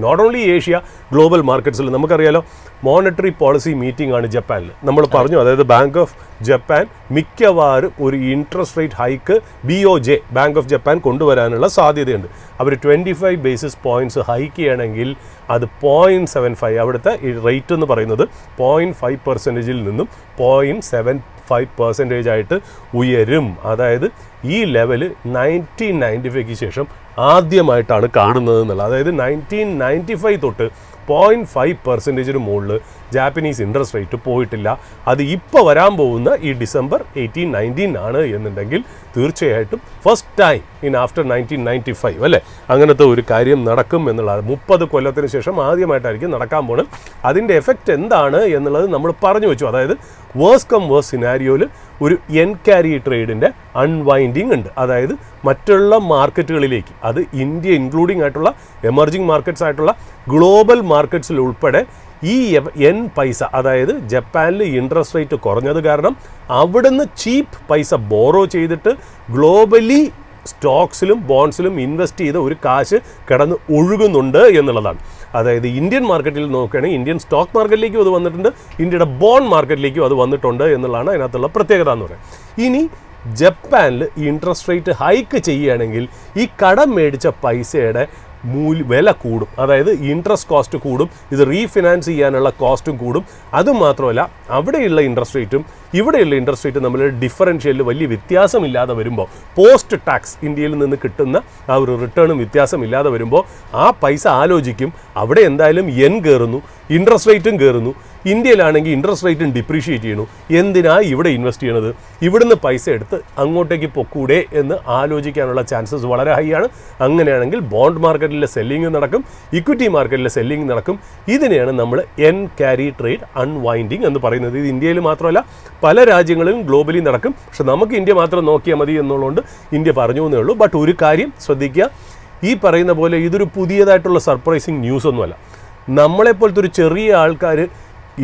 not only Asia, global markets. നമുക്കറിയാലോ മോണിറ്ററി പോളിസി മീറ്റിംഗ് ആണ് ജപ്പാനിൽ. നമ്മൾ പറഞ്ഞു, അതായത് ബാങ്ക് ഓഫ് ജപ്പാൻ മിക്കവാറും ഒരു interest rate hike BOJ bank of Japan കൊണ്ടുവരാനുള്ള സാധ്യതയുണ്ട്. അവർ 25 ബേസിസ് പോയിൻറ്റ്സ് ഹൈക്ക് ചെയ്യണമെങ്കിൽ അത് 0.75, അവിടുത്തെ റേറ്റ് എന്ന് പറയുന്നത് 0.5%-ൽ നിന്നും 0.75% ആയിട്ട് ഉയരും. അതായത് ഈ ലെവല് 1995 ശേഷം ആദ്യമായിട്ടാണ് കാണുന്നത് എന്നുള്ളത്. അതായത് 1995 തൊട്ട് 0.5%-ന് മുകളിൽ ജാപ്പനീസ് ഇൻട്രസ്റ്റ് റേറ്റ് പോയിട്ടില്ല. അത് ഇപ്പോൾ വരാൻ പോകുന്ന ഈ December 18-19 ആണ് എന്നുണ്ടെങ്കിൽ തീർച്ചയായിട്ടും ഫസ്റ്റ് ടൈം ഇൻ ആഫ്റ്റർ 1995 അല്ലേ അങ്ങനത്തെ ഒരു കാര്യം നടക്കും എന്നുള്ളത് 30 കൊല്ലത്തിന് ശേഷം ആദ്യമായിട്ടായിരിക്കും നടക്കാൻ പോകുന്നത്. അതിൻ്റെ എഫക്റ്റ് എന്താണ് എന്നുള്ളത് നമ്മൾ പറഞ്ഞു വെച്ചു. അതായത് വേഴ്സ് കം വേഴ്സ് സിനാരിയോയിൽ ഒരു എൻകാരി ട്രേഡിൻ്റെ അൺവൈൻഡിങ് ഉണ്ട്. അതായത് മറ്റുള്ള മാർക്കറ്റുകളിലേക്ക്, അത് ഇന്ത്യ ഇൻക്ലൂഡിംഗ് ആയിട്ടുള്ള എമർജിങ് മാർക്കറ്റ്സ് ആയിട്ടുള്ള ഗ്ലോബൽ മാർക്കറ്റ്സിൽ ഉൾപ്പെടെ ഈ പൈസ, അതായത് ജപ്പാനിൽ ഇൻട്രസ്റ്റ് റേറ്റ് കുറഞ്ഞത് കാരണം അവിടുന്ന് ചീപ്പ് പൈസ ബോറോ ചെയ്തിട്ട് ഗ്ലോബലി സ്റ്റോക്സിലും ബോണ്ട്സിലും ഇൻവെസ്റ്റ് ചെയ്ത ഒരു കാശ് കിടന്ന് ഒഴുകുന്നുണ്ട് എന്നുള്ളതാണ്. അതായത് ഇന്ത്യൻ മാർക്കറ്റിൽ നോക്കുകയാണെങ്കിൽ ഇന്ത്യൻ സ്റ്റോക്ക് മാർക്കറ്റിലേക്കും അത് വന്നിട്ടുണ്ട്, ഇന്ത്യയുടെ ബോണ്ട് മാർക്കറ്റിലേക്കും അത് വന്നിട്ടുണ്ട് എന്നുള്ളതാണ് അതിനകത്തുള്ള പ്രത്യേകത എന്ന് പറയുന്നത്. ഇനി ജപ്പാനിൽ ഇൻട്രസ്റ്റ് റേറ്റ് ഹൈക്ക് ചെയ്യുകയാണെങ്കിൽ ഈ കടം മേടിച്ച പൈസയുടെ വില കൂടും. അതായത് ഇൻട്രസ്റ്റ് കോസ്റ്റ് കൂടും, ഇത് റീഫിനാൻസ് ചെയ്യാനുള്ള കോസ്റ്റും കൂടും. അതുമാത്രമല്ല അവിടെയുള്ള ഇൻട്രസ്റ്റ് റേറ്റും ഇവിടെയുള്ള ഇൻട്രസ്റ്റ് റേറ്റും തമ്മിൽ ഡിഫറൻഷ്യലിൽ വലിയ വ്യത്യാസമില്ലാതെ വരുമ്പോൾ, പോസ്റ്റ് ടാക്സ് ഇന്ത്യയിൽ നിന്ന് കിട്ടുന്ന ആ ഒരു റിട്ടേണും വ്യത്യാസമില്ലാതെ വരുമ്പോൾ ആ പൈസ ആലോചിക്കും, അവിടെ എന്തായാലും കയറുന്നു, ഇൻട്രസ്റ്റ് റേറ്റും കയറുന്നു. ഇന്ത്യയിലാണെങ്കിൽ ഇൻട്രസ്റ്റ് റേറ്റും ഡിപ്രീഷിയേറ്റ് ചെയ്യണു, എന്തിനാ ഇവിടെ ഇൻവെസ്റ്റ് ചെയ്യണത്, ഇവിടുന്ന് പൈസ എടുത്ത് അങ്ങോട്ടേക്ക് പൊക്കൂടെ എന്ന് ആലോചിക്കാനുള്ള ചാൻസസ് വളരെ ഹൈ ആണ്. അങ്ങനെയാണെങ്കിൽ ബോണ്ട് മാർക്കറ്റിലെ സെല്ലിംഗ് നടക്കും, ഇക്വിറ്റി മാർക്കറ്റിലെ സെല്ലിംഗ് നടക്കും. ഇതിനെയാണ് നമ്മൾ എൻകാരി ട്രേഡ് അൺവൈൻഡിങ് എന്ന് പറയുന്നത്. ഇത് ഇന്ത്യയിൽ മാത്രമല്ല പല രാജ്യങ്ങളിലും ഗ്ലോബലി നടക്കും. പക്ഷെ നമുക്ക് ഇന്ത്യ മാത്രം നോക്കിയാൽ മതി എന്നുള്ളതുകൊണ്ട് ഇന്ത്യ പറഞ്ഞു എന്നേ ഉള്ളൂ. ബട്ട് ഒരു കാര്യം ശ്രദ്ധിക്കുക, ഈ പറയുന്ന പോലെ ഇതൊരു പുതിയതായിട്ടുള്ള സർപ്രൈസിങ് ന്യൂസ് ഒന്നുമല്ല. നമ്മളെപ്പോലത്തെ ഒരു ചെറിയ ആൾക്കാർ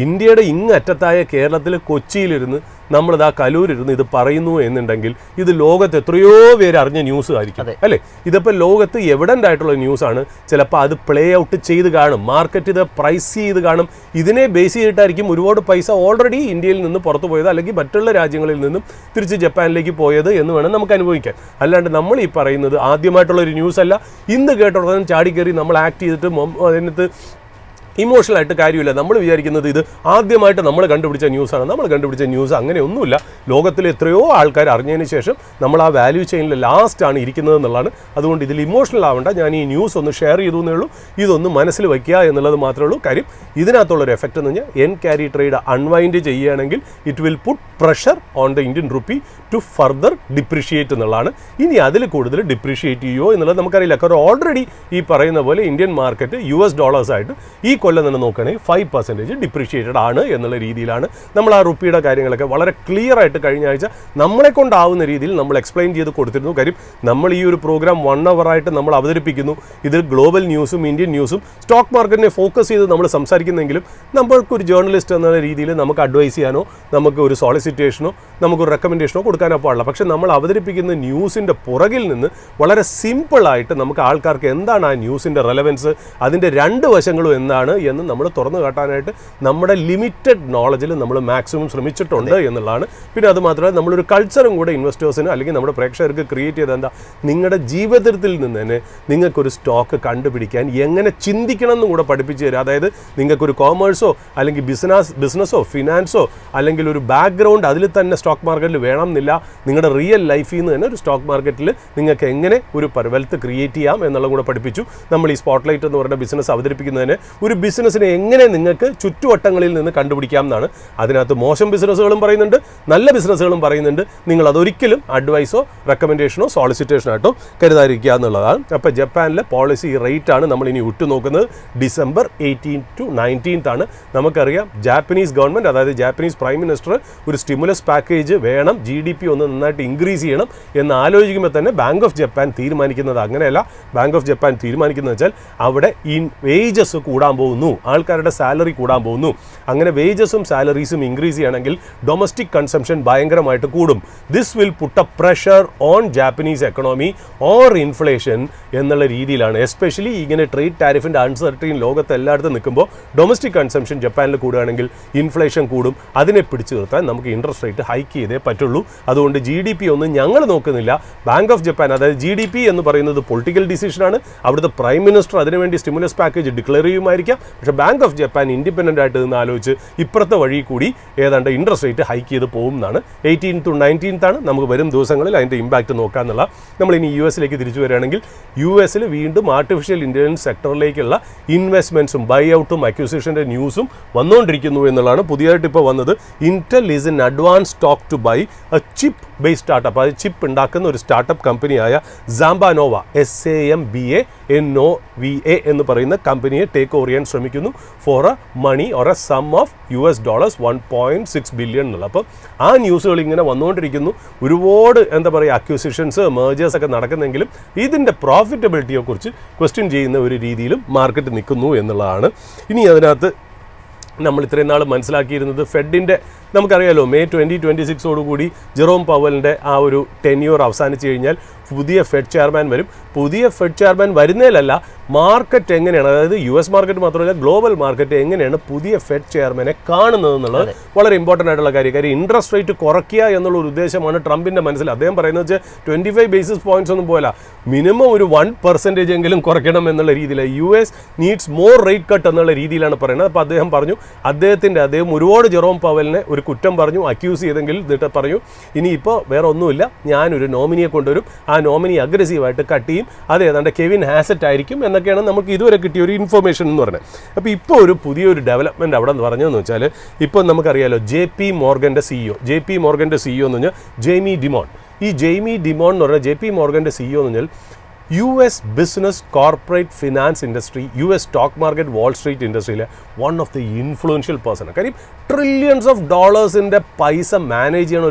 ഇന്ത്യയുടെ ഇങ്ങറ്റത്തായ കേരളത്തിൽ കൊച്ചിയിലിരുന്ന് നമ്മളിതാ കലൂരിരുന്ന് ഇത് പറയുന്നു എന്നുണ്ടെങ്കിൽ ഇത് ലോകത്ത് എത്രയോ പേര് അറിഞ്ഞ ന്യൂസ് ആയിരിക്കും അല്ലേ. ഇതിപ്പോൾ ലോകത്ത് എവിഡൻ്റ് ആയിട്ടുള്ള ന്യൂസാണ്. ചിലപ്പോൾ അത് പ്ലേ ഔട്ട് ചെയ്ത് കാണും, മാർക്കറ്റ് ഇത് പ്രൈസ് ചെയ്ത് കാണും. ഇതിനെ ബേസ് ചെയ്തിട്ടായിരിക്കും ഒരുപാട് പൈസ ഓൾറെഡി ഇന്ത്യയിൽ നിന്ന് പുറത്തു പോയത് അല്ലെങ്കിൽ മറ്റുള്ള രാജ്യങ്ങളിൽ നിന്നും തിരിച്ച് ജപ്പാനിലേക്ക് പോയത് എന്ന് വേണം നമുക്ക് അനുഭവിക്കാൻ. അല്ലാണ്ട് നമ്മൾ ഈ പറയുന്നത് ആദ്യമായിട്ടുള്ളൊരു ന്യൂസ് അല്ല. ഇന്ന് കേട്ടോടനെ ചാടിക്കയറി നമ്മൾ ആക്ട് ചെയ്തിട്ട് അതിനകത്ത് ഇമോഷണലായിട്ട് കാര്യമില്ല. നമ്മൾ വിചാരിക്കുന്നത് ഇത് ആദ്യമായിട്ട് നമ്മൾ കണ്ടുപിടിച്ച ന്യൂസാണ്. നമ്മൾ കണ്ടുപിടിച്ച ന്യൂസ് അങ്ങനെയൊന്നുമില്ല. ലോകത്തിലെ എത്രയോ ആൾക്കാർ അറിഞ്ഞതിന് ശേഷം നമ്മൾ ആ വാല്യൂ ചെയിനിൽ ലാസ്റ്റാണ് ഇരിക്കുന്നത് എന്നുള്ളതാണ്. അതുകൊണ്ട് ഇതിൽ ഇമോഷണൽ ആവേണ്ട. ഞാൻ ഈ ന്യൂസ് ഒന്ന് ഷെയർ ചെയ്തു എന്നേ ഉള്ളൂ. ഇതൊന്ന് മനസ്സിൽ വയ്ക്കുക എന്നുള്ളത് മാത്രമേ ഉള്ളൂ. കാര്യം ഇതിനകത്തുള്ളൊരു എഫക്റ്റ് എന്ന് പറഞ്ഞാൽ എൻ ക്യാരി ട്രേഡ് അൺവൈൻഡ് ചെയ്യുകയാണെങ്കിൽ it will put pressure on the Indian rupee to further depreciate എന്നുള്ളതാണ്. ഇനി അതിൽ കൂടുതൽ ഡിപ്രിഷിയേറ്റ് ചെയ്യുമോ എന്നുള്ളത് നമുക്കറിയില്ല. കാരണം ഓൾറെഡി ഈ പറയുന്ന പോലെ ഇന്ത്യൻ മാർക്കറ്റ് US ഡോളേഴ്സായിട്ട് ഈ കൊല്ലം തന്നെ നോക്കുകയാണെങ്കിൽ 5% ഡിപ്രിഷിയേറ്റഡ് ആണ് എന്നുള്ള രീതിയിലാണ് നമ്മൾ ആ റുപ്പിയുടെ കാര്യങ്ങളൊക്കെ വളരെ ക്ലിയർ ആയിട്ട് കഴിഞ്ഞ ആഴ്ച നമ്മളെ കൊണ്ടാവുന്ന രീതിയിൽ നമ്മൾ എക്സ്പ്ലെയിൻ ചെയ്ത് കൊടുത്തിരുന്നു. കാര്യം നമ്മൾ ഈ ഒരു പ്രോഗ്രാം 1 hour ആയിട്ട് നമ്മൾ അവതരിപ്പിക്കുന്നു. ഇതിൽ ഗ്ലോബൽ ന്യൂസും ഇന്ത്യൻ ന്യൂസും സ്റ്റോക്ക് മാർക്കറ്റിനെ ഫോക്കസ് ചെയ്ത് നമ്മൾ സംസാരിക്കുന്നെങ്കിലും നമ്മൾക്കൊരു ജേർണലിസ്റ്റ് എന്ന രീതിയിൽ നമുക്ക് അഡ്വൈസ് ചെയ്യാനോ നമുക്ക് ഒരു സോളിസിറ്റേഷനോ നമുക്കൊരു റെക്കമെൻഡേഷനോ കൊടുക്കാനോ പാടില്ല. പക്ഷേ നമ്മൾ അവതരിപ്പിക്കുന്ന ന്യൂസിൻ്റെ പുറകിൽ നിന്ന് വളരെ സിമ്പിളായിട്ട് നമുക്ക് ആൾക്കാർക്ക് എന്താണ് ആ ന്യൂസിൻ്റെ റെലവൻസ്, അതിൻ്റെ രണ്ട് വശങ്ങളും എന്താണ് എന്ന് നമ്മൾ തുറന്നു കാട്ടാനായിട്ട് നമ്മുടെ ലിമിറ്റഡ് നോളജിൽ നമ്മൾ മാക്സിമം ശ്രമിച്ചിട്ടുണ്ട് എന്നുള്ളതാണ്. പിന്നെ അത് മാത്രമല്ല നമ്മളൊരു കൾച്ചറും കൂടെ ഇൻവെസ്റ്റേഴ്സിന് അല്ലെങ്കിൽ നമ്മുടെ പ്രേക്ഷകർക്ക് ക്രിയേറ്റ് ചെയ്ത് എന്താ നിങ്ങളുടെ ജീവിതത്തിൽ നിന്ന് തന്നെ നിങ്ങൾക്കൊരു സ്റ്റോക്ക് കണ്ടുപിടിക്കാൻ എങ്ങനെ ചിന്തിക്കണം എന്നും കൂടെ പഠിപ്പിച്ചു തരിക. അതായത് നിങ്ങൾക്കൊരു കോമേഴ്സോ അല്ലെങ്കിൽ ബിസിനസ്സോ ഫിനാൻസോ അല്ലെങ്കിൽ ഒരു ബാക്ക്ഗ്രൗണ്ട് അതിൽ തന്നെ സ്റ്റോക്ക് മാർക്കറ്റിൽ വേണം എന്നില്ല. നിങ്ങളുടെ റിയൽ ലൈഫിൽ നിന്ന് തന്നെ ഒരു സ്റ്റോക്ക് മാർക്കറ്റിൽ നിങ്ങൾക്ക് എങ്ങനെ ഒരു വെൽത്ത് ക്രിയേറ്റ് ചെയ്യാം എന്നുള്ളത് കൂടെ പഠിപ്പിച്ചു. നമ്മൾ ഈ സ്പോട്ട്ലൈറ്റ് എന്ന് പറയുന്ന ബിസിനസ് അവതരിപ്പിക്കുന്നതിന് ഒരു ബിസിനസ്സിനെ എങ്ങനെ നിങ്ങൾക്ക് ചുറ്റുവട്ടങ്ങളിൽ നിന്ന് കണ്ടുപിടിക്കാം എന്നാണ്. അതിനകത്ത് മോശം ബിസിനസ്സുകളും പറയുന്നുണ്ട്, നല്ല ബിസിനസ്സുകളും പറയുന്നുണ്ട്. നിങ്ങൾ അതൊരിക്കലും അഡ്വൈസോ റെക്കമെൻഡേഷനോ സോളിസിറ്റേഷനോ ആയിട്ടോ കരുതാതിരിക്കുക എന്നുള്ളതാണ്. അപ്പോൾ ജപ്പാനിലെ പോളിസി റേറ്റ് ആണ് നമ്മൾ ഇനി ഉറ്റുനോക്കുന്നത്. December 18 to 19 നമുക്കറിയാം ജാപ്പനീസ് ഗവൺമെൻറ്, അതായത് ജാപ്പനീസ് പ്രൈം മിനിസ്റ്റർ ഒരു സ്റ്റിമുലസ് പാക്കേജ് വേണം, GDP ഒന്ന് നന്നായിട്ട് ഇൻക്രീസ് ചെയ്യണം എന്ന് ആലോചിക്കുമ്പോൾ തന്നെ ബാങ്ക് ഓഫ് ജപ്പാൻ തീരുമാനിക്കുന്നത് അങ്ങനെയല്ല. ബാങ്ക് ഓഫ് ജപ്പാൻ തീരുമാനിക്കുന്നത് വെച്ചാൽ അവിടെ വേജസ് കൂടാൻ പോകുന്നു, ആൾക്കാരുടെ സാലറി കൂടാൻ പോകുന്നു. അങ്ങനെ വേജസും സാലറീസും ഇൻക്രീസ് ചെയ്യണമെങ്കിൽ ഡൊമസ്റ്റിക് കൺസംഷൻ ഭയങ്കരമായിട്ട് കൂടും. This will put a pressure on Japanese economy or inflation എന്നുള്ള രീതിയിലാണ്. എസ്പെഷ്യലി ഇങ്ങനെ ട്രേഡ് ടാരിഫിൻ്റെ അൺസർട്ടൈൻ ലോകത്ത് എല്ലായിടത്തും നിൽക്കുമ്പോൾ ഡൊമസ്റ്റിക് കൺസംഷൻ ജപ്പാനിൽ കൂടുകയാണെങ്കിൽ ഇൻഫ്ലേഷൻ കൂടും. അതിനെ പിടിച്ചു നിർത്താൻ നമുക്ക് ഇൻട്രസ്റ്റ് റേറ്റ് ഹൈക്ക് ചെയ്തേ പറ്റുള്ളൂ. അതുകൊണ്ട് GDP ഒന്നും ഞങ്ങൾ നോക്കുന്നില്ല. ബാങ്ക് ഓഫ് ജപ്പാൻ, അതായത് GDP എന്ന് പറയുന്നത് പൊളിറ്റിക്കൽ ഡിസിഷനാണ്. അവിടുത്തെ പ്രൈം മിനിസ്റ്റർ അതിനുവേണ്ടി സ്റ്റിമുലസ് പാക്കേജ് ഡിക്ലെയർ ചെയ്യുമായിരിക്കാം. പക്ഷേ ബാങ്ക് ഓഫ് ജപ്പാൻ ഇൻഡിപെൻഡൻ്റ് ആയിട്ട് നിന്ന് ആലോചിച്ച് ഇപ്പുറത്തെ വഴി കൂടി ഏതാണ്ട് ഇൻട്രസ്റ്റ് റേറ്റ് ഹൈക്ക് ചെയ്ത് പോകും എന്നാണ്. 18 to 19 നമുക്ക് വരും ദിവസങ്ങളിൽ അതിൻ്റെ ഇമ്പാക്റ്റ് നോക്കാമെന്നുള്ള. നമ്മളിനി US തിരിച്ചു വരികയാണെങ്കിൽ US വീണ്ടും ആർട്ടിഫിഷ്യൽ ഇൻ്റലിജൻസ് സെക്ടറിലേക്കുള്ള ഇൻവെസ്റ്റ്മെൻറ്റ്സും ബൈ ഔട്ടും അക്യൂസിഷൻ്റെ ന്യൂസും വന്നുകൊണ്ടിരിക്കുന്നു എന്നുള്ളതാണ്. പുതിയതായിട്ട് ഇപ്പോൾ വന്നത് Intel is in advanced stock to buy a chip based startup. അത് ചിപ്പ് ഉണ്ടാക്കുന്ന ഒരു സ്റ്റാർട്ടപ്പ് കമ്പനിയായ സാംബാനോവ SAMBANOVA എന്ന് പറയുന്ന കമ്പനിയെ ടേക്ക് ഓവർ ചെയ്യാൻ ശ്രമിക്കുന്നു for a money or a sum of US dollars 1.6 billion എന്നുള്ള. അപ്പോൾ ആ ന്യൂസുകൾ ഇങ്ങനെ വന്നുകൊണ്ടിരിക്കുന്നു. ഒരുപാട് എന്താ പറയുക അക്യൂസിഷൻസ് മേജേഴ്സ് ഒക്കെ നടക്കുന്നെങ്കിലും ഇതിൻ്റെ പ്രോഫിറ്റബിലിറ്റിയെ കുറിച്ച് ക്വസ്റ്റ്യൻ ചെയ്യുന്ന ഒരു രീതിയിലും മാർക്കറ്റ് നിൽക്കുന്നു എന്നുള്ളതാണ്. ഇനി അതിനകത്ത് നമ്മൾ ഇത്രയും നാൾ മനസ്സിലാക്കിയിരുന്നത് ഫെഡിൻ്റെ നമുക്കറിയാലോ May 2026 ജെറോം പവലിൻ്റെ ആ ഒരു ടെന്യൂർ അവസാനിച്ച് കഴിഞ്ഞാൽ പുതിയ ഫെഡ് ചെയർമാൻ വരും. പുതിയ ഫെഡ് ചെയർമാൻ വരുന്നതിലല്ല മാർക്കറ്റ് എങ്ങനെയാണ്, അതായത് US മാർക്കറ്റ് മാത്രമല്ല ഗ്ലോബൽ മാർക്കറ്റ് എങ്ങനെയാണ് പുതിയ ഫെഡ് ചെയർമാനെ കാണുന്നത് എന്നുള്ളത് വളരെ ഇമ്പോർട്ടൻ്റ് ആയിട്ടുള്ള കാര്യം. കാര്യം ഇൻട്രസ്റ്റ് റേറ്റ് കുറയ്ക്കുക എന്നുള്ള ഒരു ഉദ്ദേശമാണ് ട്രംപിൻ്റെ മനസ്സിൽ. അദ്ദേഹം പറയുന്നത് വെച്ചാൽ 25 ബേസിസ് പോയിന്റ്സ് ഒന്നും പോല മിനിമം ഒരു 1% എങ്കിലും കുറയ്ക്കണം എന്നുള്ള രീതിയിൽ US needs more rate cut എന്നുള്ള രീതിയിലാണ് പറയുന്നത്. അപ്പോൾ അദ്ദേഹം പറഞ്ഞു അദ്ദേഹം ഒരുപാട് ജെറോം പവലിനെ ഒരു കുറ്റം പറഞ്ഞു, അക്യൂസ് ചെയ്തെങ്കിൽ എന്നിട്ട് പറഞ്ഞു ഇനിയിപ്പോൾ വേറെ ഒന്നുമില്ല, ഞാനൊരു നോമിനിയെ കൊണ്ടുവരും, ആ നോമിനി അഗ്രസീവായിട്ട് കട്ട് ചെയ്യും, അത് ഏതാണ്ട് കെവിൻ ഹാസറ്റ് ആയിരിക്കും എന്നൊക്കെയാണ് നമുക്ക് ഇതുവരെ കിട്ടിയ ഒരു ഇൻഫർമേഷൻ എന്ന് പറഞ്ഞത്. അപ്പോൾ ഇപ്പോൾ ഒരു പുതിയൊരു ഡെവലപ്മെൻറ്റ് അവിടെ നിന്ന് പറഞ്ഞതെന്ന് വെച്ചാൽ ഇപ്പോൾ നമുക്കറിയാലോ JP മോർഗൻ്റെ CEO എന്ന് പറഞ്ഞാൽ ജെയ്മി ഡിമോൺ. ഈ ജെയ്മി ഡിമോൺ എന്ന് പറഞ്ഞാൽ JP മോർഗൻ്റെ CEO എന്ന് പറഞ്ഞാൽ US business corporate finance industry, US stock market Wall Street ഇൻഡസ്ട്രിയിലെ one of the influential person. കാര്യം ട്രില്യൺസ് ഓഫ് ഡോളേഴ്സിൻ്റെ പൈസ മാനേജ് ചെയ്യുന്ന